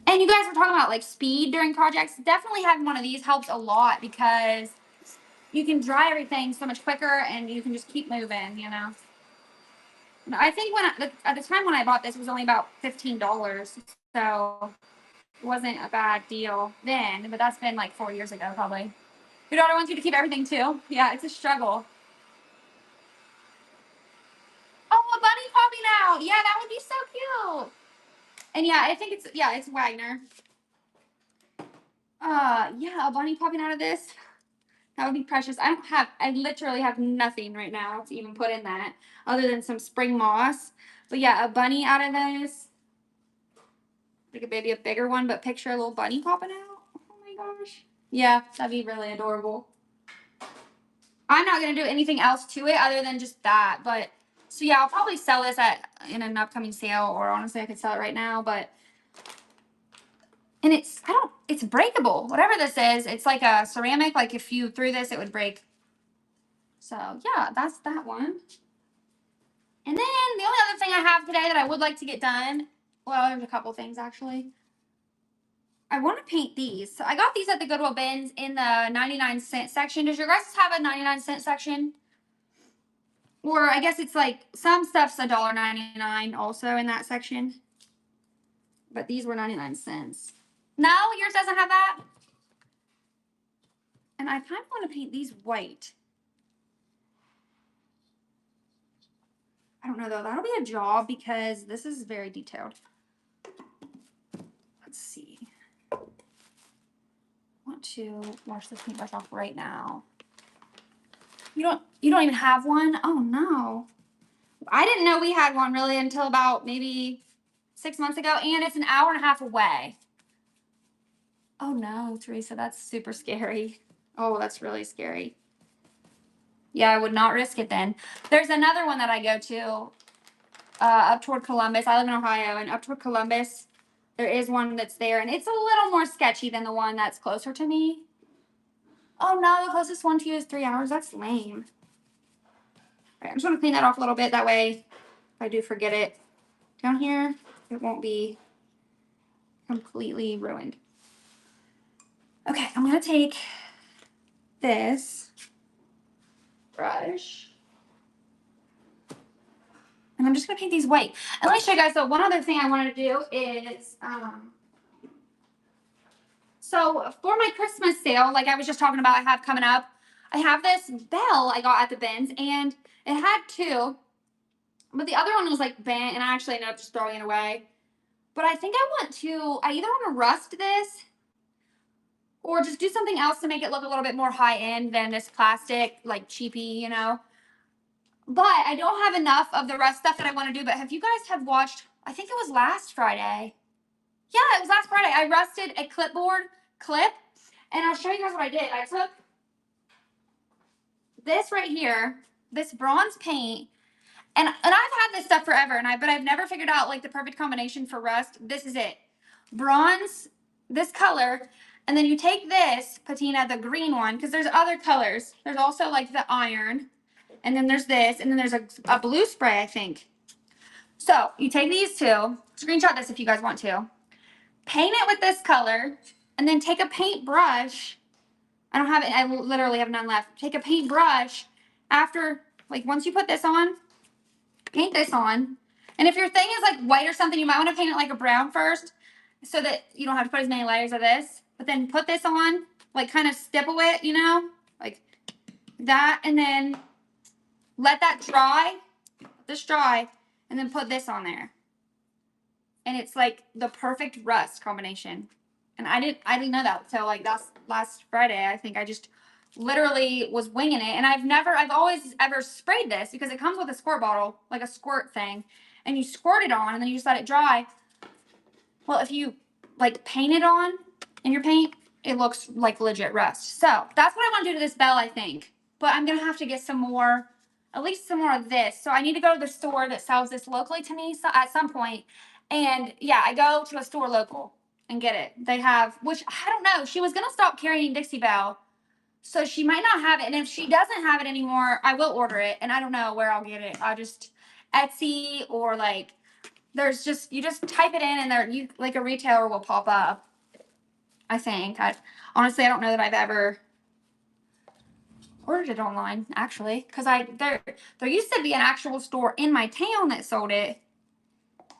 And you guys were talking about like speed during projects. Definitely having one of these helps a lot because you can dry everything so much quicker and you can just keep moving, you know. I think when at the time when I bought this, it was only about $15. So it wasn't a bad deal then, but that's been like 4 years ago probably. Your daughter wants you to keep everything too. Yeah, it's a struggle. Oh, a bunny popping out. Yeah, that would be so cute. And yeah, I think it's Wagner. Yeah, a bunny popping out of this. That would be precious. I literally have nothing right now to even put in that other than some spring moss. But yeah, a bunny out of this. Like maybe a bigger one, but picture a little bunny popping out. Oh my gosh. Yeah, that'd be really adorable. I'm not going to do anything else to it other than just that. But so yeah, I'll probably sell this in an upcoming sale, or honestly I could sell it right now, but and it's breakable. Whatever this is, it's like a ceramic. Like if you threw this, it would break. So yeah, that's that one. And then the only other thing I have today that I would like to get done, well, there's a couple things actually. I want to paint these. So I got these at the Goodwill bins in the 99-cent section. Does your guys have a 99-cent section? Or I guess it's like some stuff's $1.99 also in that section. But these were 99 cents. No, yours doesn't have that? And I kind of want to paint these white. I don't know though. That'll be a job because this is very detailed. Let's see. I want to wash this paintbrush off right now. You don't even have one? Oh no. I didn't know we had one really until about maybe 6 months ago, and it's an hour and a half away. Oh no, Teresa, that's super scary. Oh, that's really scary. Yeah, I would not risk it then. There's another one that I go to up toward Columbus. I live in Ohio, and up toward Columbus, there is one that's there, and it's a little more sketchy than the one that's closer to me. Oh no, the closest one to you is 3 hours. That's lame. All right, I'm just going to clean that off a little bit. That way, if I do forget it down here, it won't be completely ruined. Okay, I'm going to take this brush. And I'm just going to paint these white. And let me show you guys, though, one other thing I wanted to do is, so for my Christmas sale, like I was just talking about I have coming up, I have this bell I got at the bins, and it had two, but the other one was like bent, and I actually ended up just throwing it away. But I think I either want to rust this or just do something else to make it look a little bit more high end than this plastic, like cheapy, you know. But I don't have enough of the rest stuff that I want to do. But have you guys have watched, I think it was last Friday. Yeah, it was last Friday. I rusted a clipboard clip. And I'll show you guys what I did. I took this right here, this bronze paint. And I've had this stuff forever. But I've never figured out like the perfect combination for rust. This is it. Bronze, this color. And then you take this patina, the green one, because there's other colors. There's also like the iron. And then there's this, and then there's a blue spray, I think. So you take these two, screenshot this if you guys want to. paint it with this color, and then take a paintbrush. I don't have it. I literally have none left. Take a paintbrush after, like, once you put this on, paint this on. And if your thing is like white or something, you might want to paint it like a brown first so that you don't have to put as many layers of this. But then put this on, like kind of stipple it, you know, like that. And then let that dry, this dry, and then put this on there. And it's like the perfect rust combination. And I didn't know that until like last Friday. I think I just literally was winging it. And I've always ever sprayed this because it comes with a squirt bottle, like a squirt thing. And you squirt it on and then you just let it dry. Well, if you like paint it on in your paint, it looks like legit rust. So that's what I want to do to this bell, I think. But I'm going to have to get some more, at least some more of this. So I need to go to the store that sells this locally to me at some point. And yeah, I go to a store local and get it. They have, which I don't know. She was going to stop carrying Dixie Belle. So she might not have it. And if she doesn't have it anymore, I will order it. And I don't know where I'll get it. I'll just Etsy or like, there's just, you just type it in and there, you like a retailer will pop up. I think. Honestly, I don't know that I've ever ordered it online, actually. Because there used to be an actual store in my town that sold it.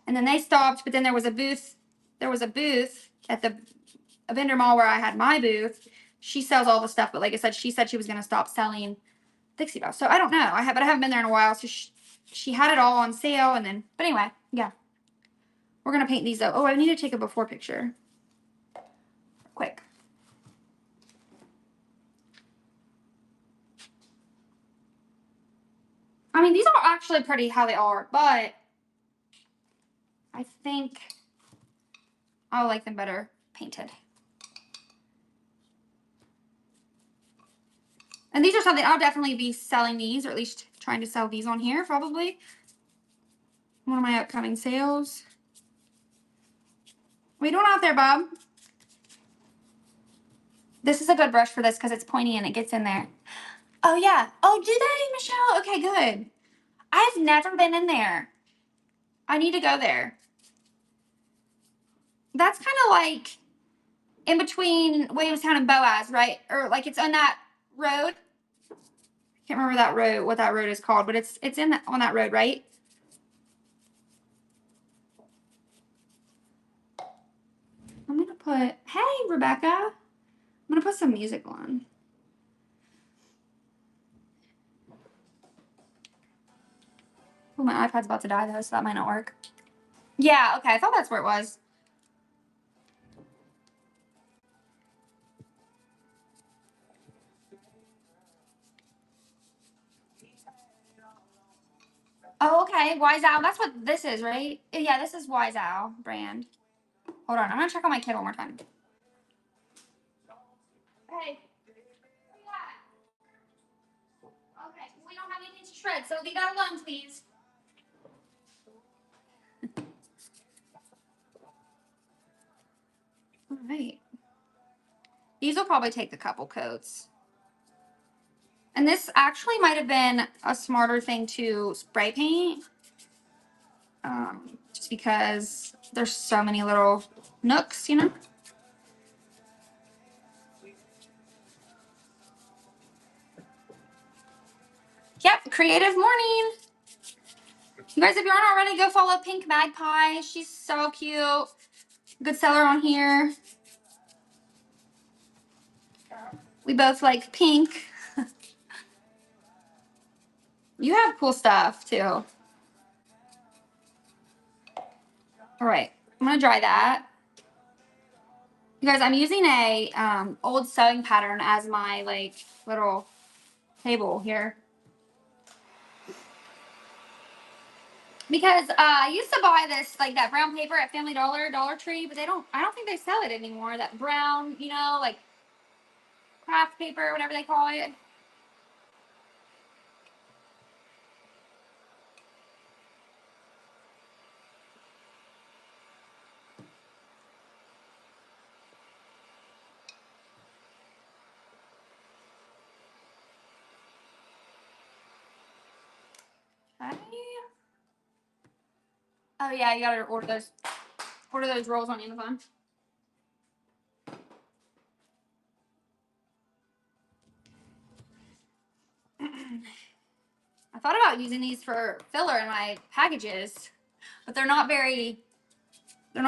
And then they stopped, but then there was a booth. There was a booth at the vendor mall where I had my booth. She sells all the stuff, but like I said, she said she was going to stop selling Dixie Belle. So I don't know. But I haven't been there in a while. So she had it all on sale. And then, but anyway, yeah. We're going to paint these up. Oh, I need to take a before picture. Quick. I mean, these are actually pretty how they are, but I think I like them better painted. And these are something I'll definitely be selling these, or at least trying to sell these on here, probably. One of my upcoming sales. What are you doing out there, Bob? This is a good brush for this because it's pointy and it gets in there. Oh, yeah. Oh, do they, Michelle? Okay, good. I've never been in there. I need to go there. That's kind of like in between Williamstown and Boaz, right? Or like it's on that road. Can't remember that road, what that road is called, but it's on that road, right? I'm gonna put, hey Rebecca, I'm gonna put some music on. Oh, my iPad's about to die though, so that might not work. Yeah, okay, I thought that's where it was. Oh, okay, Wise Owl. That's what this is, right? Yeah, this is Wise Owl brand. Hold on, I'm gonna check on my kid one more time. Hey. Yeah. Okay, we don't have anything to shred, so leave that alone, please. All right. These will probably take a couple coats. And this actually might have been a smarter thing to spray paint. Just because there's so many little nooks, you know? Yep, creative morning. You guys, if you aren't already, go follow Pink Magpie. She's so cute. Good seller on here. We both like pink. You have cool stuff too. All right, I'm gonna dry that. You guys, I'm using a old sewing pattern as my like little table here. Because I used to buy this, like that brown paper at Family Dollar, Dollar Tree, but I don't think they sell it anymore. That brown, you know, like craft paper, whatever they call it. Okay. Oh yeah, you gotta order those rolls on Amazon. thought about using these for filler in my packages, but they're not very they're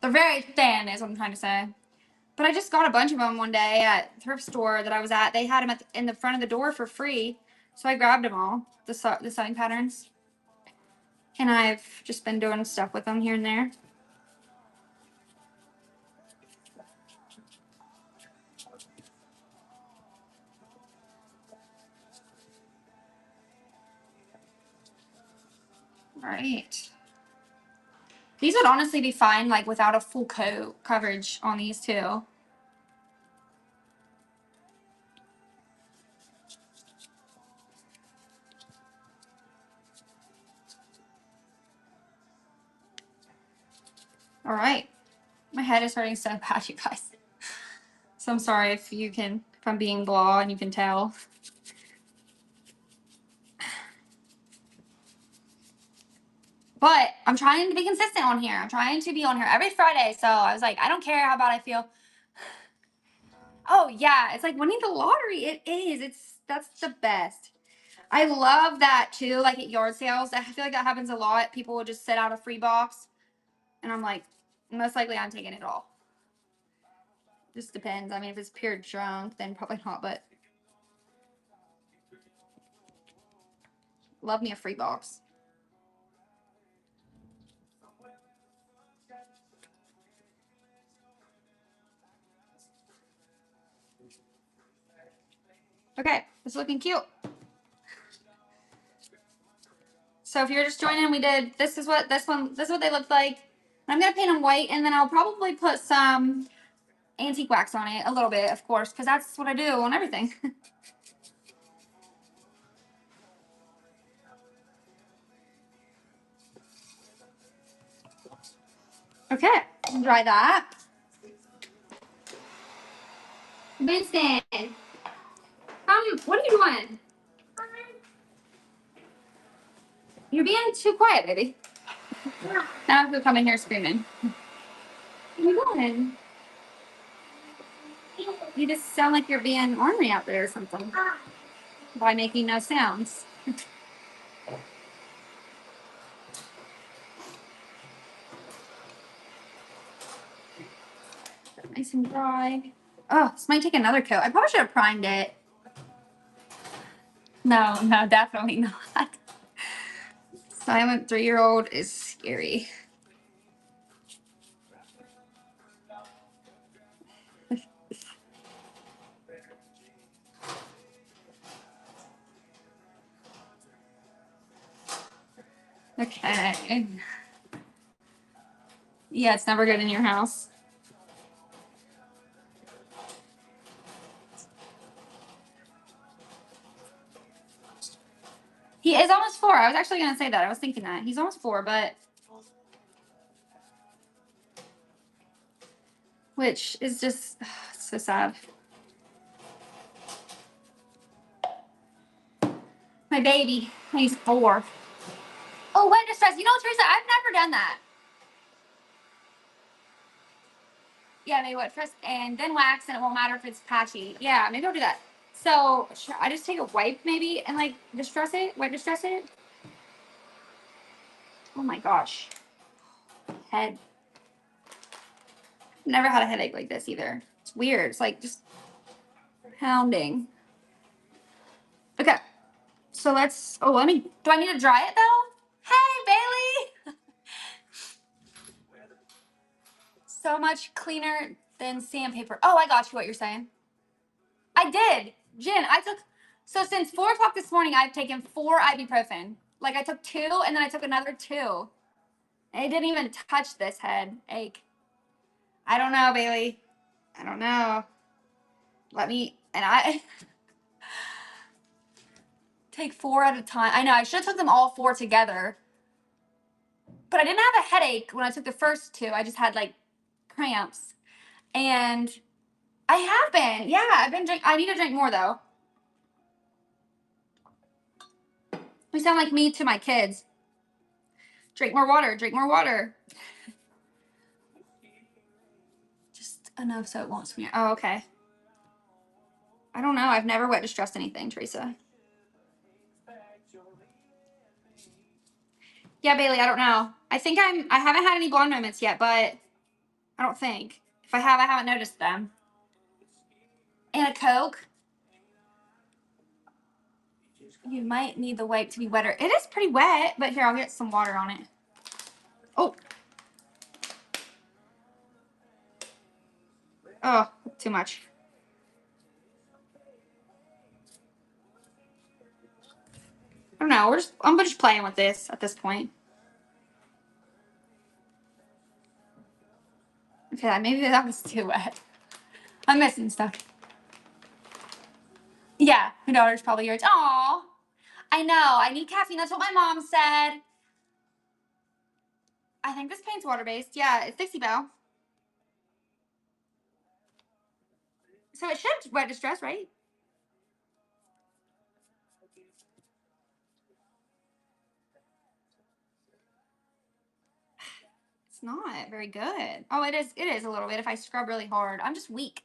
very thin is what I'm trying to say. But I just got a bunch of them one day at a thrift store that I was at. They had them in the front of the door for free. So I grabbed them all, the sewing patterns. And I've just been doing stuff with them here and there. All right. These would honestly be fine, like, without a full coat coverage on these too. All right. My head is hurting so bad, you guys. So I'm sorry if I'm being blah and you can tell. But I'm trying to be consistent on here. I'm trying to be on here every Friday. So I was like, I don't care how bad I feel. Oh yeah, it's like winning the lottery. It is. That's the best. I love that too. Like at yard sales, I feel like that happens a lot. People will just set out a free box, and I'm like, most likely I'm taking it all. Just depends. I mean, if it's pure junk, then probably not. But love me a free box. Okay, it's looking cute. So if you're just joining, we did, this is what they look like. I'm going to paint them white, and then I'll probably put some antique wax on it, a little bit, of course, because that's what I do on everything. Okay, dry that. Winston, what are you doing? You're being too quiet, baby. Now he'll come in here screaming. What are you doing? You just sound like you're being ornery out there or something by making no sounds. Nice and dry. Oh, this might take another coat. I probably should have primed it. No, definitely not. Silent 3-year-old is scary. Okay. Yeah, it's never good in your house. He is almost 4. I was actually going to say that. I was thinking that. He's almost 4, but... Which is just so sad. My baby. He's 4. Oh, wet distress. You know, Teresa, I've never done that. Yeah, maybe wet distress and then wax, and it won't matter if it's patchy. Yeah, maybe I'll do that. So I just take a wipe maybe and like distress it, wet distress it. Oh my gosh. Head. Never had a headache like this either. It's weird. It's like just pounding. Okay. So let's, do I need to dry it though? Hey, Bailey. So much cleaner than sandpaper. Oh, I got you what you're saying. I did. Jen, so since 4 o'clock this morning, I've taken 4 ibuprofen. Like I took 2 and then I took another 2. And it didn't even touch this head ache. I don't know, Bailey. I don't know. I take 4 at a time. I know, I should have took them all 4 together. But I didn't have a headache when I took the first 2. I just had like cramps. And I have been. Yeah, I need to drink more though. You sound like me to my kids. Drink more water, drink more water. Just enough so it won't smear. Oh, okay. I don't know. I've never wet distressed anything, Teresa. Yeah, Bailey, I don't know. I haven't had any blonde moments yet, but I don't think. If I have, I haven't noticed them. And a Coke. You might need the wipe to be wetter. It is pretty wet, but here, I'll get some water on it. Oh. Oh, too much. I don't know. I'm just playing with this at this point. Okay, maybe that was too wet. I'm missing stuff. Yeah, my daughter's probably yours. Aw. I know. I need caffeine. That's what my mom said. I think this paint's water-based. Yeah, it's Dixie Belle. So it should wet distress, right? It's not very good. Oh, it is. It is a little bit if I scrub really hard. I'm just weak.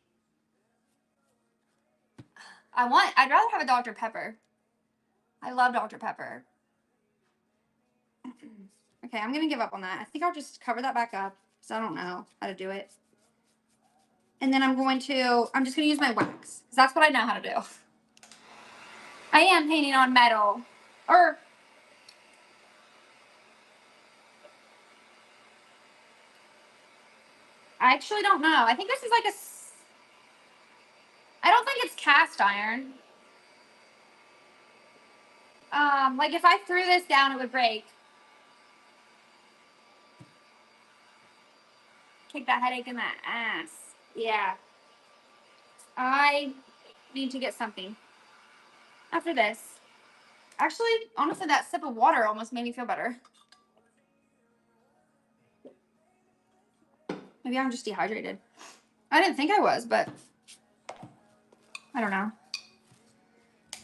I'd rather have a Dr. Pepper. I love Dr. Pepper. Okay, I'm going to give up on that. I think I'll just cover that back up because I don't know how to do it. And then I'm just going to use my wax because that's what I know how to do. I am painting on metal. Or, I actually don't know. I think this is like I don't think it's cast iron. Like if I threw this down, it would break. Kick that headache in the ass. Yeah. I need to get something after this. Actually, honestly, that sip of water almost made me feel better. Maybe I'm just dehydrated. I didn't think I was, but I don't know.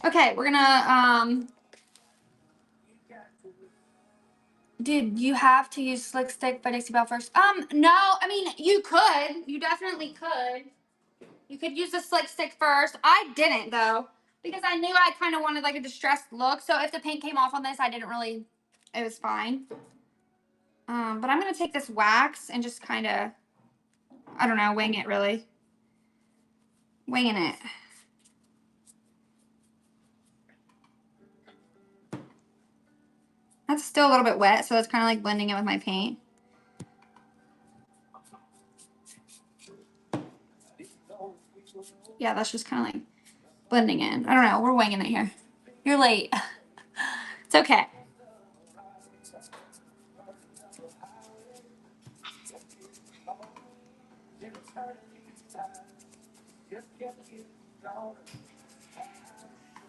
Okay, we're gonna, did you have to use Slick Stick by Dixie Belle first? No, I mean, you could. You definitely could. You could use the Slick Stick first. I didn't, though, because I knew I kind of wanted, like, a distressed look. So if the paint came off on this, it was fine. But I'm going to take this wax and just kind of, I don't know, wing it, really. Winging it. That's still a little bit wet, so it's kind of like blending it with my paint. Yeah, that's just kind of like blending in. I don't know. We're winging it here. You're late. It's okay.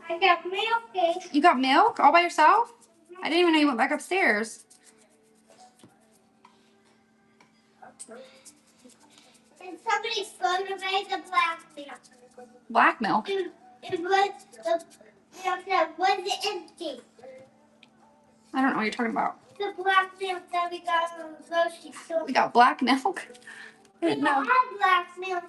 I got milk. You got milk all by yourself? I didn't even know you went back upstairs. And somebody's going to make the black milk. Black milk? It was the milk that was empty. I don't know what you're talking about. The black milk that we got from the grocery store. We got black milk? I didn't know. Had black milk.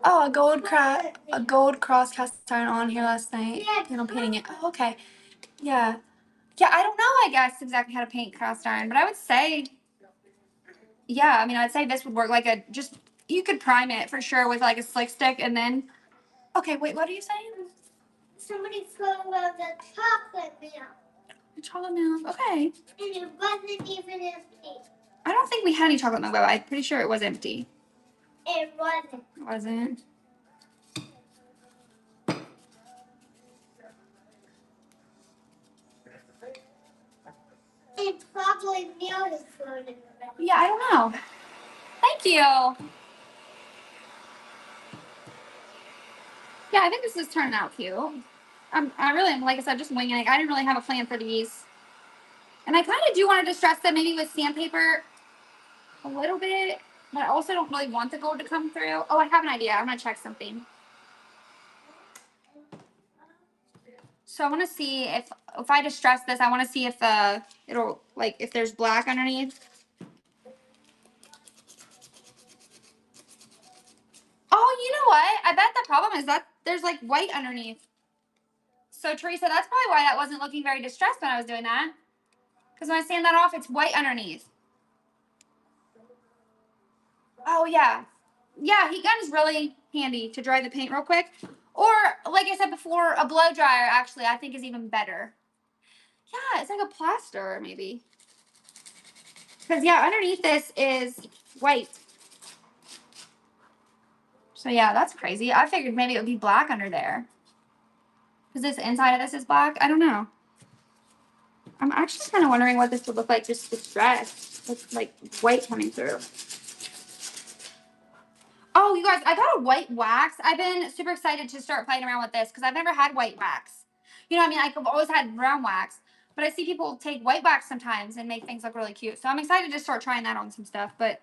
Oh, a gold cross cast iron on here last night. Yeah, and I'm painting it. Oh, okay. Yeah. Yeah, I don't know, I guess, exactly how to paint cast iron, but I would say, yeah, I mean, I'd say this would work like you could prime it for sure with like a slick stick and then, okay, wait, what are you saying? Somebody spoke about the chocolate milk. The chocolate milk, okay. And it wasn't even empty. I don't think we had any chocolate milk, but I'm pretty sure it was empty. It wasn't. It wasn't. It probably milk is floating around. Yeah, I don't know. Thank you. Yeah, I think this is turning out cute. I really am, like I said, just winging it. I didn't really have a plan for these. And I kind of do want to distress them maybe with sandpaper a little bit, but I also don't really want the gold to come through. Oh, I have an idea. I'm going to check something. So I want to see if I distress this, I want to see if it'll, like, if there's black underneath. Oh, you know what? I bet the problem is that there's, like, white underneath. So, Teresa, that's probably why that wasn't looking very distressed when I was doing that. Because when I sand that off, it's white underneath. Oh, yeah. Yeah, heat gun is really handy to dry the paint real quick. Or, like I said before, a blow dryer, actually, I think is even better. Yeah, it's like a plaster, maybe. Because, yeah, underneath this is white. So, yeah, that's crazy. I figured maybe it would be black under there. Because this inside of this is black. I don't know. I'm actually kind of wondering what this would look like just distressed. With, like, white coming through. Oh, you guys, I got a white wax. I've been super excited to start playing around with this because I've never had white wax. You know what I mean? I've always had brown wax. But I see people take white wax sometimes and make things look really cute. So I'm excited to start trying that on some stuff. But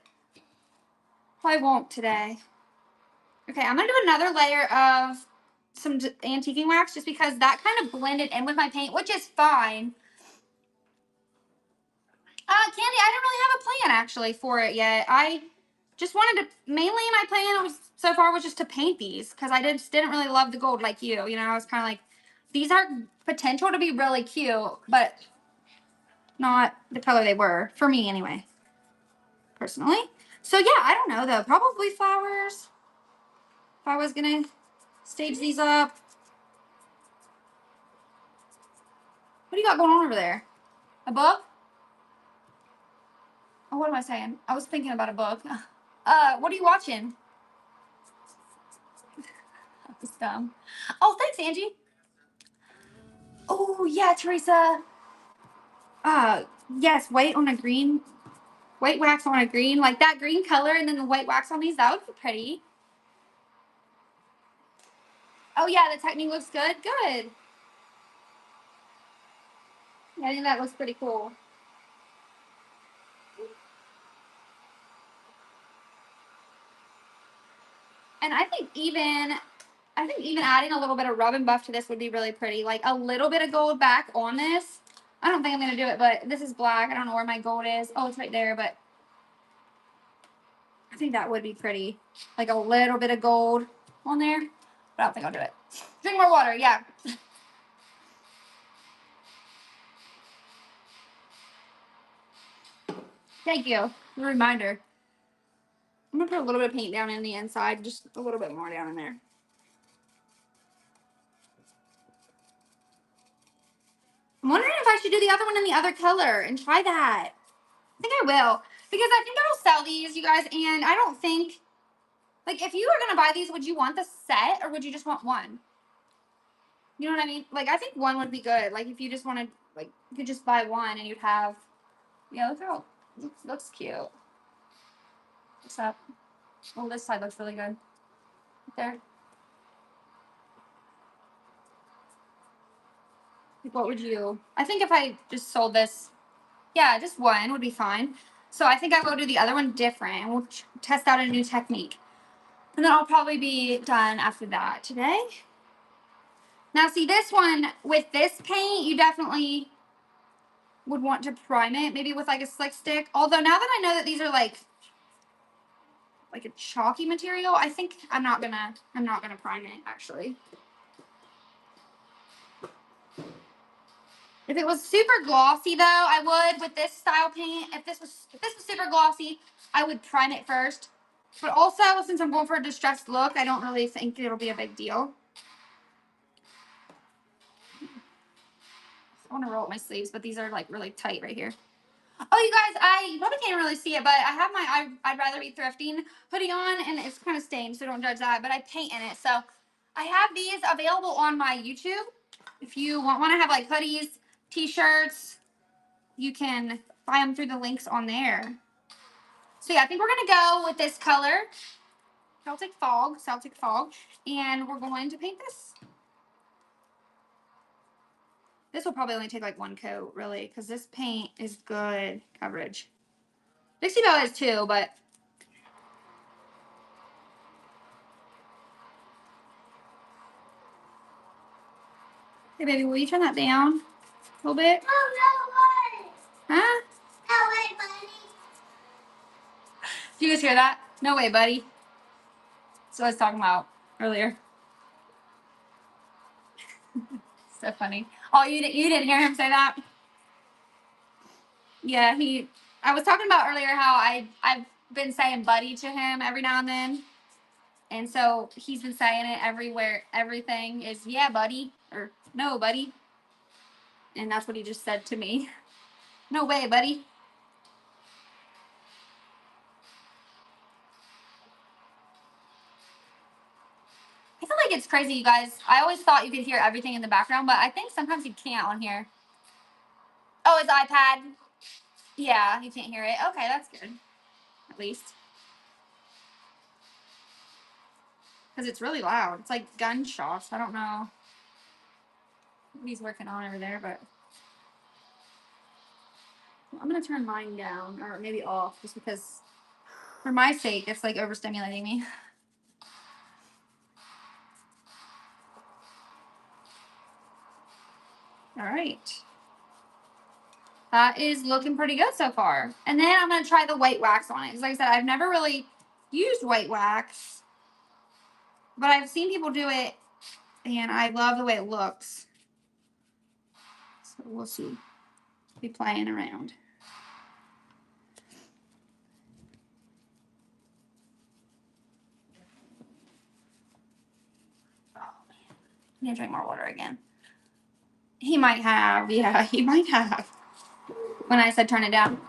I won't today. Okay, I'm going to do another layer of some antiquing wax just because that kind of blended in with my paint, which is fine. Candy, I don't really have a plan actually for it yet. I just wanted to, mainly my plan was so far was just to paint these because I just didn't really love the gold like you. You know, I was kind of like, these are potential to be really cute, but not the color they were for me anyway, personally. So yeah, I don't know though. Probably flowers. If I was gonna stage these up. What do you got going on over there? A book? Oh, what am I saying? I was thinking about a book. What are you watching? That's dumb. Oh, thanks, Angie. Oh, yeah, Teresa. Yes, white on a green. White wax on a green. Like that green color and then the white wax on these. That would be pretty. Oh, yeah, the technique looks good. Good. Yeah, I think that looks pretty cool. And I think even adding a little bit of rub and buff to this would be really pretty. Like a little bit of gold back on this. I don't think I'm going to do it, but this is black. I don't know where my gold is. Oh, it's right there, but I think that would be pretty. Like a little bit of gold on there, but I don't think I'll do it. Drink more water, yeah. Thank you. A reminder. I'm going to put a little bit of paint down in the inside, just a little bit more down in there. I'm wondering if I should do the other one in the other color and try that. I think I will. Because I think I'll sell these, you guys, and I don't think, like, if you were going to buy these, would you want the set or would you just want one? You know what I mean? Like, I think one would be good. Like, if you just wanted, like, you could just buy one and you'd have, yeah, look how, looks cute. What's up? Oh, this side looks really good. Right there. Like, what would you, I think if I just sold this, yeah, just one would be fine. So I think I will do the other one different. We'll test out a new technique. And then I'll probably be done after that today. Now, see, this one, with this paint, you definitely would want to prime it, maybe with like a slick stick. Although now that I know that these are like a chalky material, I think I'm not gonna prime it actually. If it was super glossy though, I would with this style paint. If this was super glossy, I would prime it first. But also, since I'm going for a distressed look, I don't really think it'll be a big deal. I want to roll up my sleeves, but these are like really tight right here. Oh, you guys, you probably can't really see it, but I have my I'd Rather Be Thrifting hoodie on, and it's kind of stained, so don't judge that, but I paint in it. So I have these available on my YouTube. If you want to have like hoodies, t-shirts, you can buy them through the links on there. So yeah, I think we're going to go with this color, Celtic Fog, and we're going to paint this. This will probably only take like one coat, really, because this paint is good coverage. Dixie Belle is too, but hey, baby, will you turn that down a little bit? Oh, no way. Huh? No way, buddy. Did you guys hear that? No way, buddy. That's what I was talking about earlier. So funny. Oh, you didn't hear him say that? Yeah, I was talking about earlier how I've been saying buddy to him every now and then. And so he's been saying it everywhere. Everything is, yeah, buddy, or no, buddy. And that's what he just said to me. No way, buddy. I feel like it's crazy, you guys. I always thought you could hear everything in the background, but I think sometimes you can't on here. Oh, his iPad. Yeah, you can't hear it. Okay, that's good. At least. Because it's really loud. It's like gunshots. I don't know what he's working on over there, but I'm going to turn mine down or maybe off just because for my sake, it's like overstimulating me. All right. That is looking pretty good so far. And then I'm going to try the white wax on it. Because like I said, I've never really used white wax. But I've seen people do it. And I love the way it looks. So we'll see. Be playing around. Oh, man. I need to drink more water again. He might have. Yeah, he might have. When I said turn it down.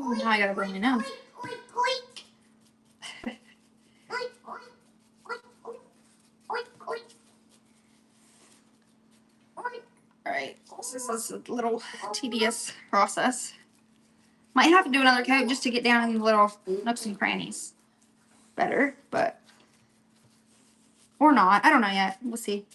Oh, now I gotta bring it out. Alright, this is a little tedious process. Might have to do another coat just to get down in the little nooks and crannies better, but or not. I don't know yet. We'll see.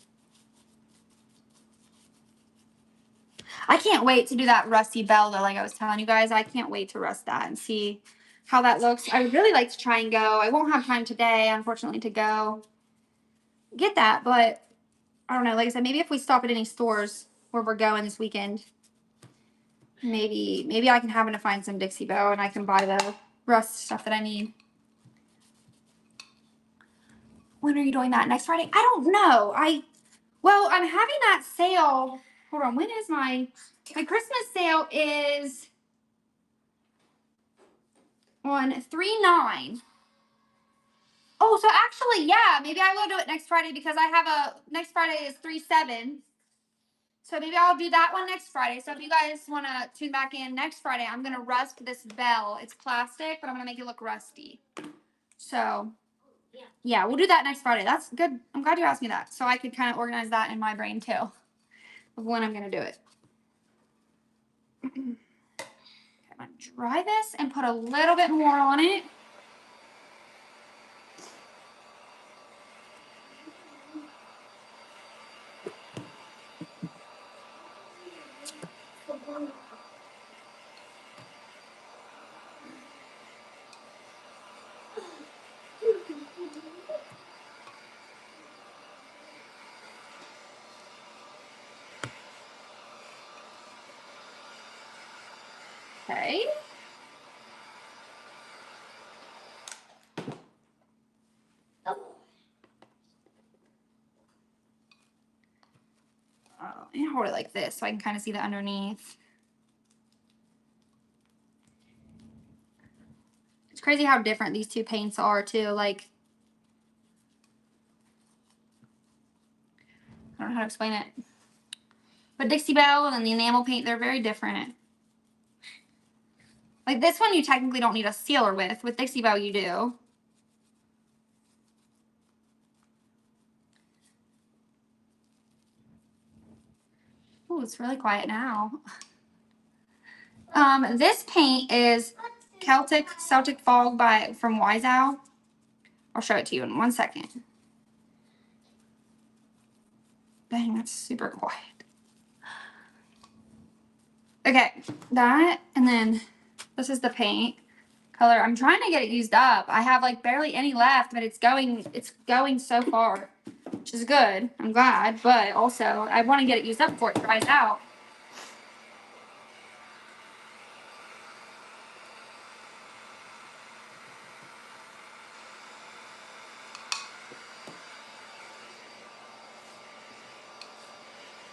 I can't wait to do that rusty bell though, like I was telling you guys. I can't wait to rust that and see how that looks. I would really like to try and go. I won't have time today, unfortunately, to go get that, but I don't know. Like I said, maybe if we stop at any stores where we're going this weekend, maybe I can happen to find some Dixie Bow and I can buy the rust stuff that I need. When are you doing that? Next Friday? I don't know. Well, I'm having that sale. Hold on. When is my Christmas sale is on 3/9. Oh, so actually, yeah, maybe I will do it next Friday because I have next Friday is 3/7. So maybe I'll do that one next Friday. So if you guys want to tune back in next Friday, I'm going to rust this bell. It's plastic, but I'm going to make it look rusty. So, yeah, we'll do that next Friday. That's good. I'm glad you asked me that. So I could kind of organize that in my brain, too, of when I'm going to do it. I'm going to dry this and put a little bit more on it. Okay. And hold it like this so I can kind of see the underneath. It's crazy how different these two paints are too. Like, I don't know how to explain it. But Dixie Belle and the enamel paint, they're very different. Like this one you technically don't need a sealer with. With Dixie Belle you do. Oh, it's really quiet now. This paint is Celtic Fog from Wise Owl. I'll show it to you in 1 second. Dang, that's super quiet. Okay, that, and then this is the paint color. I'm trying to get it used up. I have like barely any left, but it's going so far, which is good. I'm glad, but also I want to get it used up before it dries out.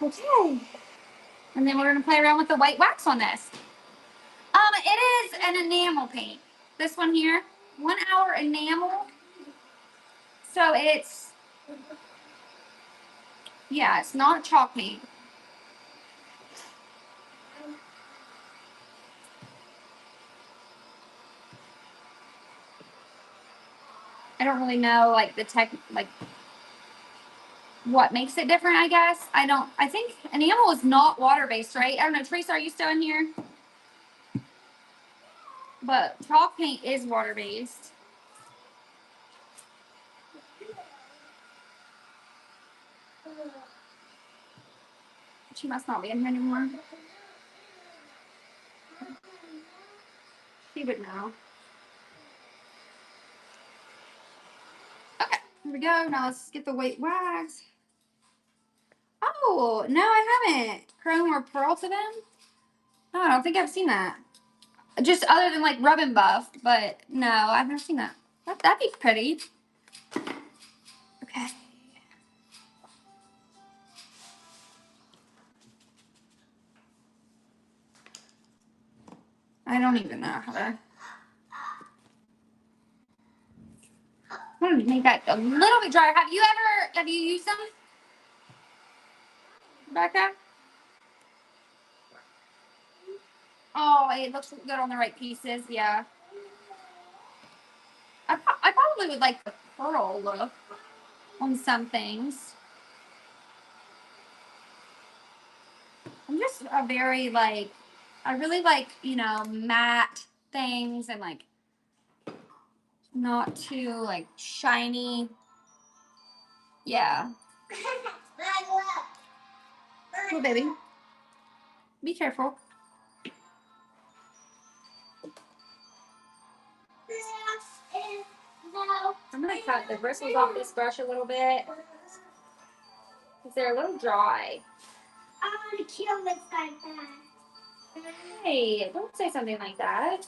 Okay. And then we're going to play around with the white wax on this. It is an enamel paint. This one here, 1 hour enamel. So it's, yeah, it's not chalk paint. I don't really know, like, the tech, like, what makes it different, I guess. I think enamel is not water-based, right? I don't know, Teresa, are you still in here? But chalk paint is water-based. She must not be in here anymore. She would know. Okay, here we go. Now let's get the white wax. Oh, no, I haven't. Chrome or pearl to them? No, I don't think I've seen that. Just other than like rub and buff, but no, I've never seen that. That'd be pretty. Okay. I don't even know how to. I'm gonna make that a little bit drier. Have you used them, Rebecca? Oh, it looks good on the right pieces. Yeah. I probably would like the pearl look on some things. I'm just a very like, I really like, you know, matte things and like not too like shiny. Yeah. Oh, baby. Be careful. I'm going to cut the bristles off this brush a little bit because they're a little dry. I want to kill this like that. Hey, don't say something like that.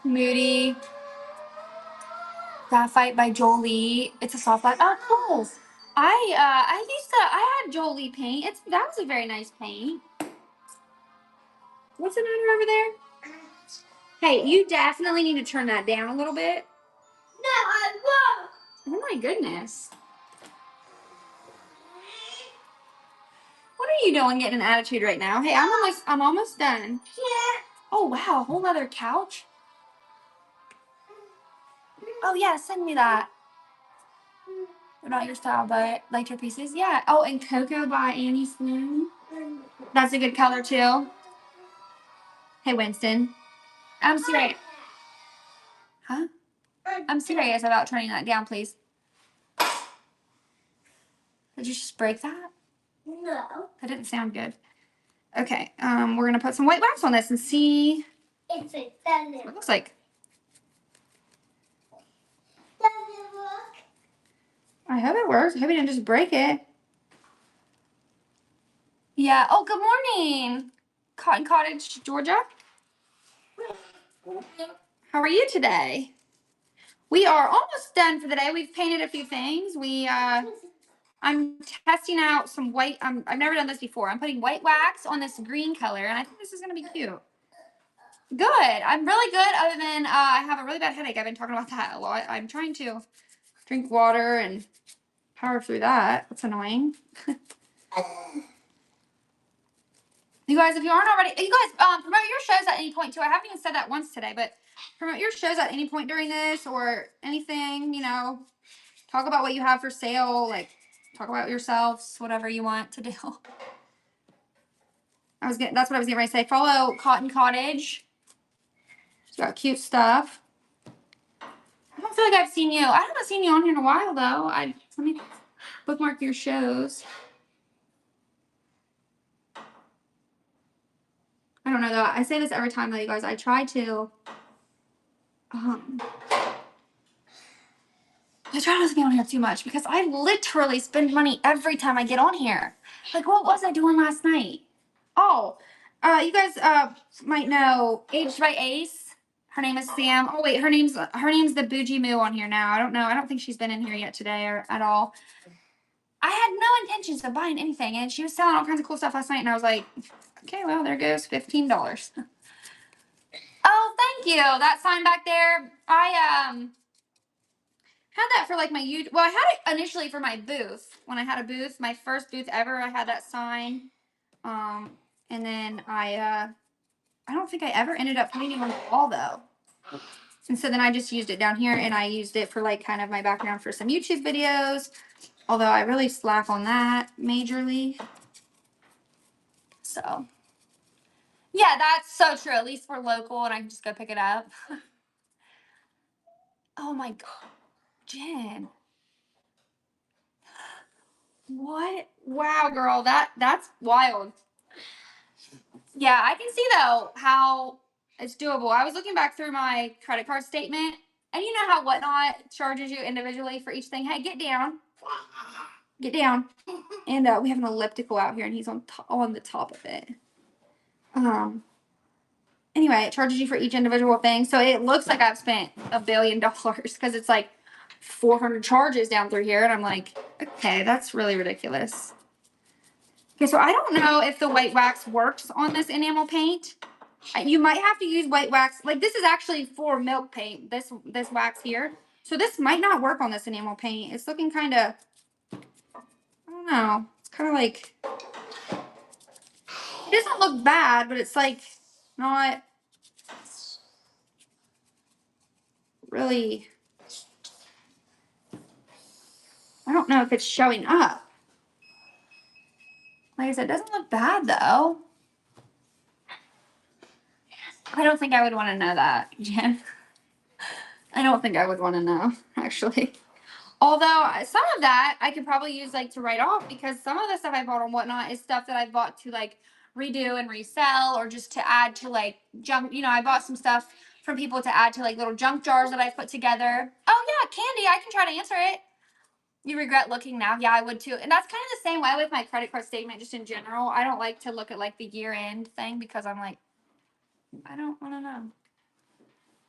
Moody. Graphite by Jolie. It's a soft black. Oh, cool. I had Jolie paint. That was a very nice paint. What's the matter over there? Hey, you definitely need to turn that down a little bit. No, I won't. Oh my goodness. What are you doing getting an attitude right now? Hey, I'm almost done. Yeah. Oh wow, a whole other couch. Oh yeah, send me that. They're not your style, but lighter pieces. Yeah. Oh, and Cocoa by Annie Sloan. That's a good color too. Hey, Winston. I'm serious. Huh? I'm serious about turning that down, please. Did you just break that? No. That didn't sound good. Okay. We're gonna put some white wax on this and see what it looks like. Does it work? I hope it works. I hope you didn't just break it. Yeah. Oh, good morning, Cotton Cottage, Georgia. How are you today? We are almost done for the day. We've painted a few things. I'm testing out some white. I've never done this before. I'm putting white wax on this green color, and I think this is gonna be cute. Good. I'm really good. Other than I have a really bad headache. I've been talking about that a lot. I'm trying to drink water and power through that. That's annoying. You guys, if you aren't already, you guys promote your shows at any point too. I haven't even said that once today, but promote your shows at any point during this or anything. You know, talk about what you have for sale. Like, talk about yourselves, whatever you want to do. That's what I was getting ready to say. Follow Cotton Cottage. She's got cute stuff. I don't feel like I've seen you. I haven't seen you on here in a while though. Let me bookmark your shows. I don't know though. I say this every time though, you guys. I try to not to be on here too much because I literally spend money every time I get on here. Like, what was I doing last night? Oh, you guys might know Aged by Ace. Her name is Sam. Oh wait, her name's the Bougie Moo on here now. I don't know. I don't think she's been in here yet today or at all. I had no intentions of buying anything, and she was selling all kinds of cool stuff last night, and I was like, okay, well, there goes $15. Oh, thank you. That sign back there, I had that for like my well, I had it initially for my booth. When I had a booth, my first booth ever, I had that sign. And then I don't think I ever ended up putting it on the wall though. And so then I just used it down here, and I used it for like kind of my background for some YouTube videos. Although I really slack on that majorly. So yeah, that's so true. At least we're local and I can just go pick it up. Oh my God, Jen. What? Wow, girl, that's wild. Yeah, I can see though how it's doable. I was looking back through my credit card statement, and you know how Whatnot charges you individually for each thing. Hey, get down, get down. And we have an elliptical out here, and he's on the top of it. Anyway, it charges you for each individual thing, so it looks like I've spent $1 billion because it's like 400 charges down through here, and I'm like, okay, that's really ridiculous. Okay, so I don't know if the white wax works on this enamel paint. You might have to use white wax. Like, this is actually for milk paint, this wax here. So this might not work on this enamel paint. It's looking kind of, I don't know. It's kind of like, it doesn't look bad, but it's like not really, I don't know if it's showing up. Like I said, it doesn't look bad though. I don't think I would want to know that, Jen. I don't think I would want to know, actually. Although some of that I could probably use like to write off, because some of the stuff I bought on Whatnot is stuff that I bought to like redo and resell, or just to add to like junk. You know, I bought some stuff from people to add to like little junk jars that I put together. Oh yeah, Candy, I can try to answer it. You regret looking now? Yeah, I would too. And that's kind of the same way with my credit card statement, just in general. I don't like to look at like the year end thing, because I'm like, I don't want to know.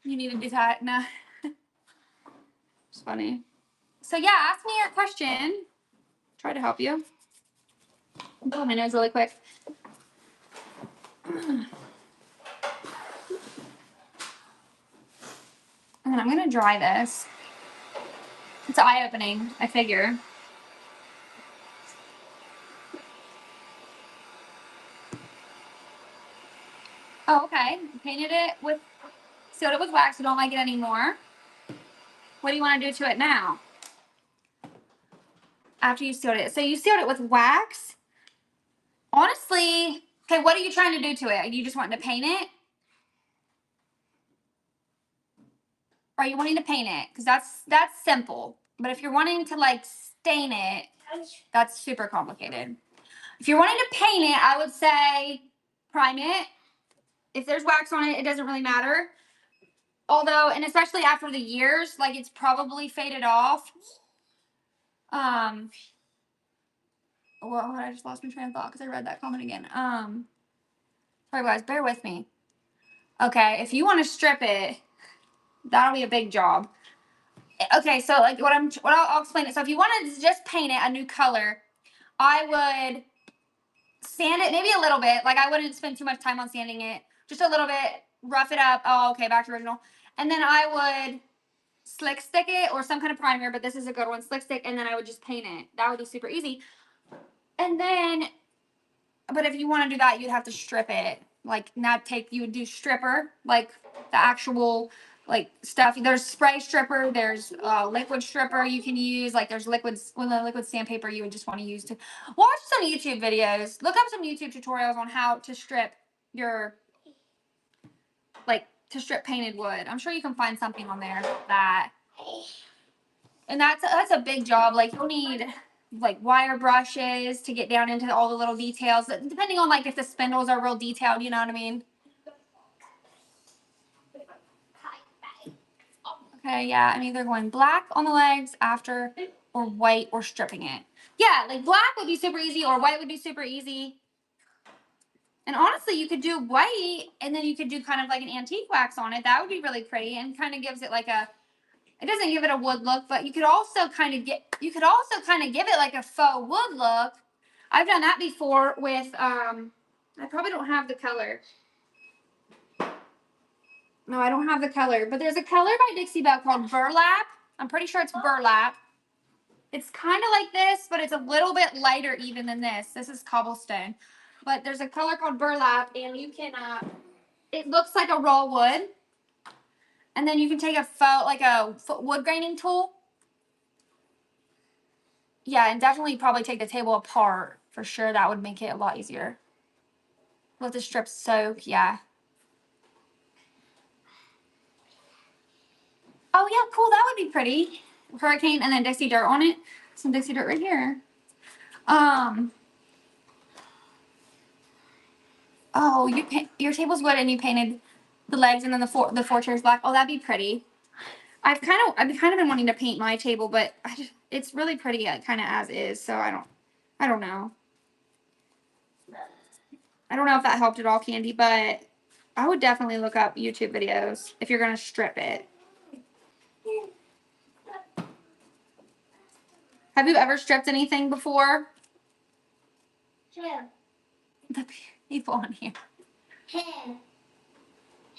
You need to do that. No. It's funny. So yeah, ask me your question. Try to help you. I'm pulling my nose really quick. And then I'm gonna dry this. It's eye-opening, I figure. Oh, okay. Painted it with, sealed it with wax. You don't like it anymore. What do you want to do to it now? After you sealed it. So you sealed it with wax. Honestly, okay, what are you trying to do to it? Are you just wanting to paint it? Or are you wanting to paint it? Because that's simple. But if you're wanting to like stain it, that's super complicated. If you're wanting to paint it, I would say prime it. If there's wax on it, it doesn't really matter. Although, and especially after the years, like it's probably faded off. Well, I just lost my train of thought because I read that comment again. Sorry guys, bear with me. Okay, if you want to strip it, that'll be a big job. Okay, so like I'll explain it. So if you wanted to just paint it a new color, I would sand it maybe a little bit. Like I wouldn't spend too much time on sanding it. Just a little bit, rough it up. Oh, okay, back to original. And then I would slick stick it, or some kind of primer, but this is a good one, slick stick, and then I would just paint it. That would be super easy. And then, but if you want to do that, you'd have to strip it. Like you would do stripper, like the actual like stuff. There's spray stripper, there's liquid stripper you can use. Like there's liquids, well, the liquid sandpaper you would just want to use to watch some YouTube videos. Look up some YouTube tutorials on how to strip your, like to strip painted wood. I'm sure you can find something on there that, and that's a big job. Like you'll need like wire brushes to get down into all the little details, depending on like if the spindles are real detailed, you know what I mean? Okay, yeah, I'm either going black on the legs after, or white, or stripping it. Yeah, like black would be super easy, or white would be super easy. And honestly, you could do white, and then you could do kind of like an antique wax on it. That would be really pretty, and kind of gives it like a, It doesn't give it a wood look, but you could also kind of give it like a faux wood look. I've done that before with I probably don't have the color. No, I don't have the color, but there's a color by Dixie Belle called Burlap. I'm pretty sure it's Burlap. It's kind of like this, but it's a little bit lighter even than this. This is cobblestone. But there's a color called Burlap, and you can, it looks like a raw wood. And then you can take a wood graining tool. Yeah, and definitely probably take the table apart. For sure, that would make it a lot easier. Let the strips soak, yeah. Oh, yeah, cool. That would be pretty. Hurricane and then Dixie dirt on it. Some Dixie dirt right here. Oh, your table's wood and you painted the legs and then the four chairs black. Oh, that'd be pretty. I've kind of been wanting to paint my table, but it's really pretty kind of as is. So I don't know. I don't know if that helped at all, Candy, but I would definitely look up YouTube videos if you're gonna strip it. Have you ever stripped anything before? Yeah. The people on here.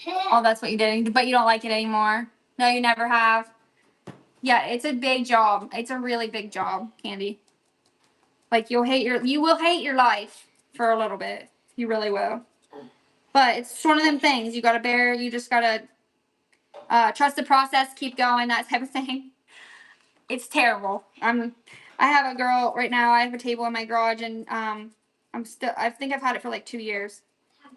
Oh, that's what you did, but you don't like it anymore. No, you never have. Yeah, it's a big job. It's a really big job, Candy. Like you will hate your life for a little bit. You really will. But it's one of them things. You just gotta trust the process, keep going, that type of thing. It's terrible. I have a girl right now. I have a table in my garage, and I think I've had it for like 2 years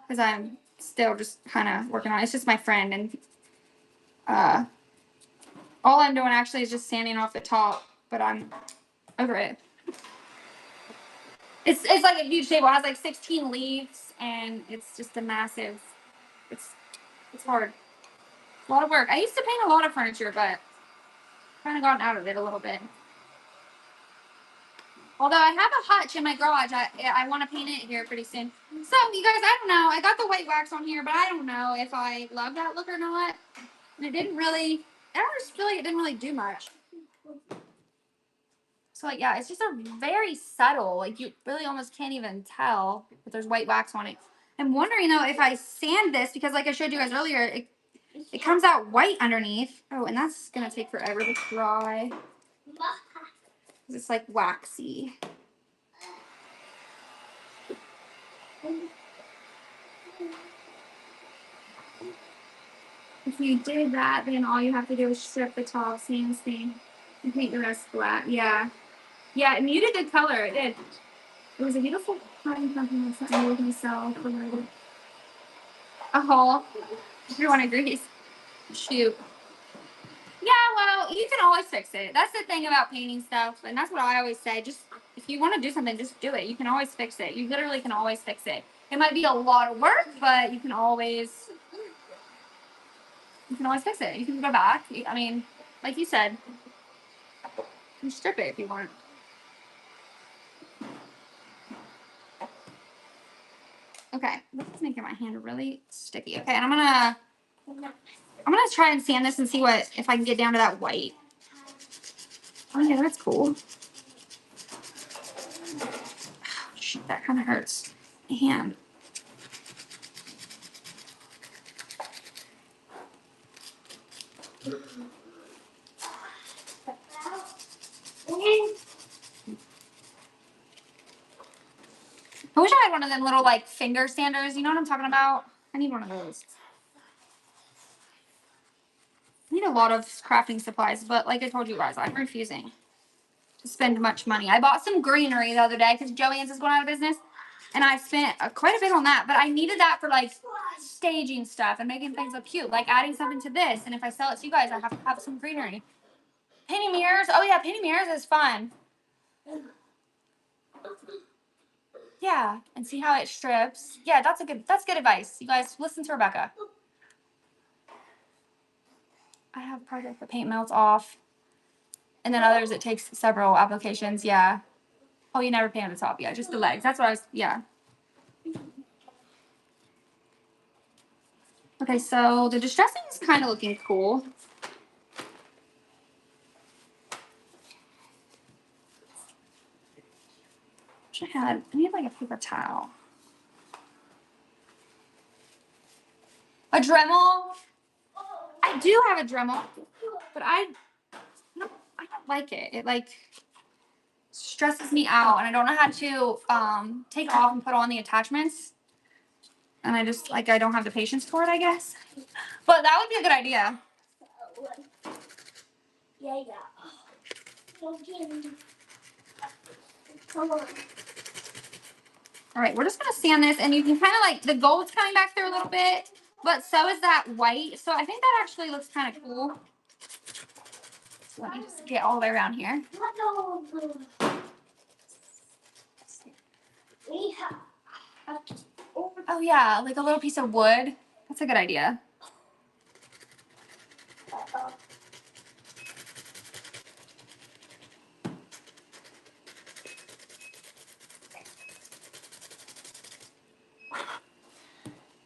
because I'm still just kind of working on it. It's just my friend, and all I'm doing actually is just sanding off the top, but I'm over it. It's like a huge table. It has like 16 leaves, and it's just a massive. It's hard. A lot of work. I used to paint a lot of furniture, but kind of gotten out of it a little bit. Although I have a hutch in my garage, I want to paint it here pretty soon. So you guys, I don't know. I got the white wax on here, but I don't know if I love that look or not. And it didn't really. I just feel like it didn't really do much. So like, yeah, it's just a very subtle. Like you really almost can't even tell that there's white wax on it. I'm wondering though if I sand this, because like I showed you guys earlier, it comes out white underneath. Oh, and that's gonna take forever to dry. It's like waxy. If you did that, then all you have to do is strip the top, same thing, and paint the rest black. Yeah. Yeah, it muted the color. It did. It was a beautiful cotton company that I made myself for a haul. If you want to grease. Shoot. Yeah, well, you can always fix it. That's the thing about painting stuff, and that's what I always say. Just if you want to do something, just do it. You can always fix it. You literally can always fix it. It might be a lot of work, but you can always fix it. You can go back. I mean, like you said, you can strip it if you want. Okay, this is making my hand really sticky. Okay, and I'm gonna try and sand this and see if I can get down to that white. Oh yeah, that's cool. Oh, shoot, that kind of hurts my hand. I wish I had one of them little like finger sanders. You know what I'm talking about? I need one of those. I need a lot of crafting supplies, but like I told you guys, I'm refusing to spend much money. I bought some greenery the other day because Joann's is going out of business, and I spent quite a bit on that. But I needed that for like staging stuff and making things look cute, like adding something to this. And if I sell it to you guys, I have to have some greenery. Painting mirrors. Oh yeah, painting mirrors is fun. Yeah, and see how it strips. Yeah, that's good advice. You guys listen to Rebecca. I have project the paint melts off. And then others it takes several applications, yeah. Oh, you never paint on the top, yeah, just the legs. That's what I was, yeah. Okay, so the distressing is kind of looking cool. I need like a paper towel. A Dremel. I do have a Dremel, but I don't like it. It like stresses me out, and I don't know how to take off and put on the attachments. And I just like I don't have the patience for it, I guess. But that would be a good idea. Yeah. Come on. All right, we're just gonna sand this, and you can kind of like the gold's coming back there a little bit, but so is that white. So I think that actually looks kind of cool. So let me just get all the way around here. Oh yeah, like a little piece of wood. That's a good idea.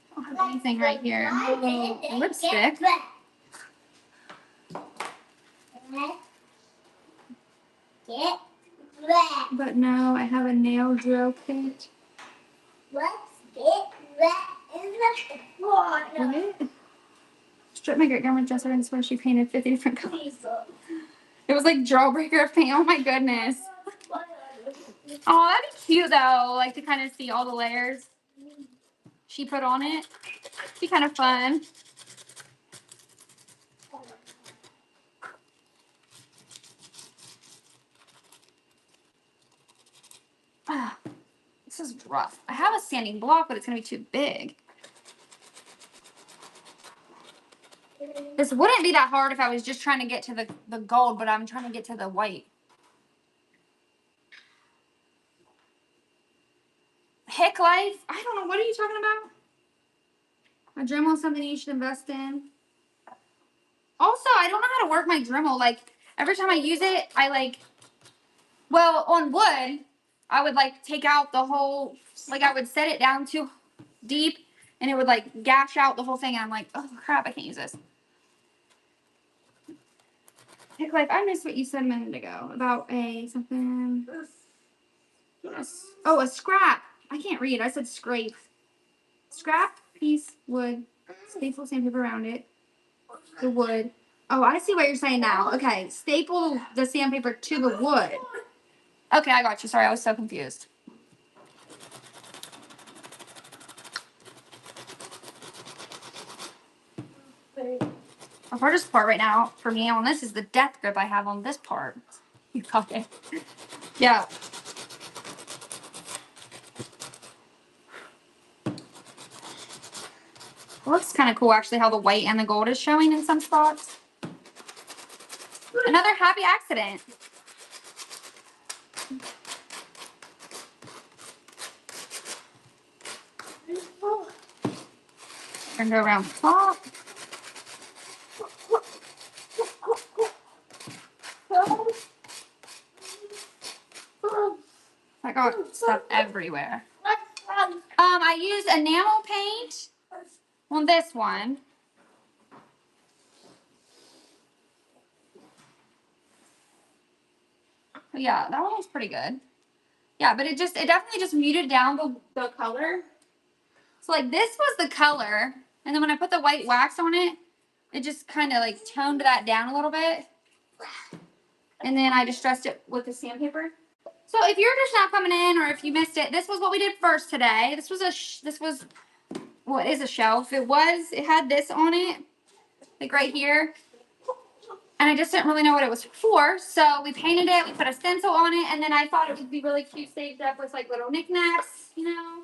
I don't have anything right here. Lipstick. But no, I have a nail drill kit. What? Strip my great grandma dresser and swear she painted 50 different colors. It was like Jawbreaker of paint. Oh my goodness. Oh, that'd be cute though, like to kind of see all the layers she put on it. It'd be kind of fun. Ah, this is rough. I have a sanding block, but it's gonna be too big. This wouldn't be that hard if I was just trying to get to the gold, but I'm trying to get to the white. Heck life? I don't know. What are you talking about? A Dremel is something you should invest in. Also, I don't know how to work my Dremel. Like, every time I use it, I like, well, on wood, I would like take out the whole, like I would set it down too deep and it would like gash out the whole thing. And I'm like, oh crap, I can't use this. Heck life, I missed what you said a minute ago about a something. Oh, a scrap. I can't read. I said scrape. Scrap, piece, wood, staple sandpaper around it. The wood. Oh, I see what you're saying now. Okay, staple the sandpaper to the wood. Okay, I got you. Sorry, I was so confused. The hardest part right now for me on this is the death grip I have on this part. You got it. Yeah. It looks kind of cool actually how the white and the gold is showing in some spots. Another happy accident. And go around the top. I got stuff everywhere. I used enamel paint on this one. Yeah, that one was pretty good. Yeah, but it definitely just muted down the color. So like this was the color, and then when I put the white wax on it, it just kind of like toned that down a little bit. And then I distressed it with the sandpaper. So if you're just not coming in, or if you missed it, this was what we did first today. This was what is a shelf. It had this on it, like right here. And I just didn't really know what it was for. So we painted it, we put a stencil on it, and then I thought it would be really cute saved up with like little knickknacks, you know.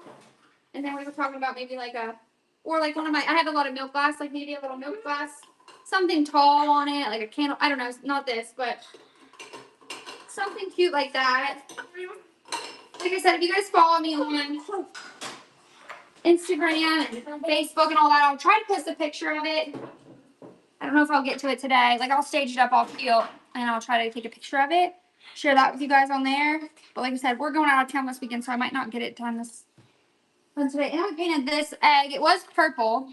And then we were talking about maybe like I have a lot of milk glass, like maybe a little milk glass, something tall on it, like a candle. I don't know, not this, but something cute like that. Like I said, if you guys follow me on Instagram and Facebook and all that, I'll try to post a picture of it. I don't know if I'll get to it today. Like I'll stage it up all cute and I'll try to take a picture of it. Share that with you guys on there. But like I said, we're going out of town this weekend, so I might not get it done today. And we painted this egg. It was purple.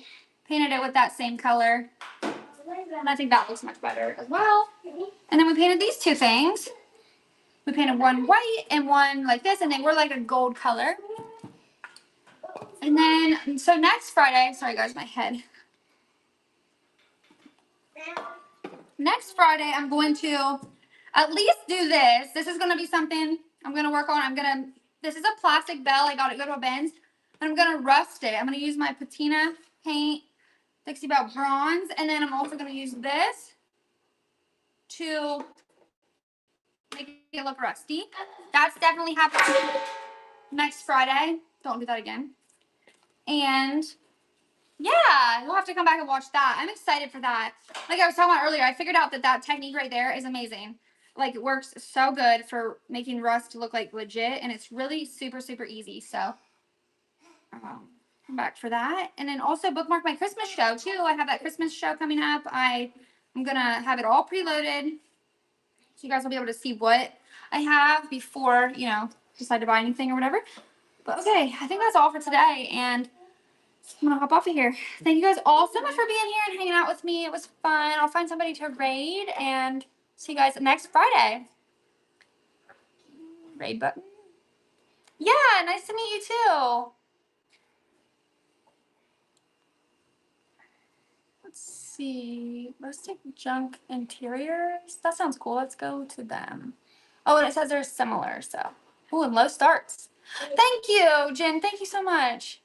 Painted it with that same color. And I think that looks much better as well. And then we painted these two things. We painted one white and one like this, and they were like a gold color. And then, so next Friday, sorry guys, my head. Next Friday, I'm going to at least do this. This is going to be something I'm going to work on. This is a plastic bell. I got it go to a Ben's. And I'm going to rust it. I'm going to use my patina paint, Dixie Belle Bronze. And then I'm also going to use this to make it look rusty. That's definitely happening next Friday. Don't do that again. And yeah, you'll have to come back and watch that. I'm excited for that. Like I was talking about earlier, I figured out that technique right there is amazing. Like it works so good for making rust look like legit, and it's really super, super easy. So come back for that. And then also bookmark my Christmas show too. I have that Christmas show coming up. I'm gonna have it all preloaded, so you guys will be able to see what I have before, decide to buy anything or whatever. But okay, I think that's all for today, and I'm gonna hop off of here. Thank you guys all so much for being here and hanging out with me. It was fun. I'll find somebody to raid and see you guys next Friday. Raid button. Yeah, nice to meet you too. Let's see. Rustic junk interiors. That sounds cool. Let's go to them. Oh, and it says they're similar. So, and low starts. Thank you, Jen. Thank you so much.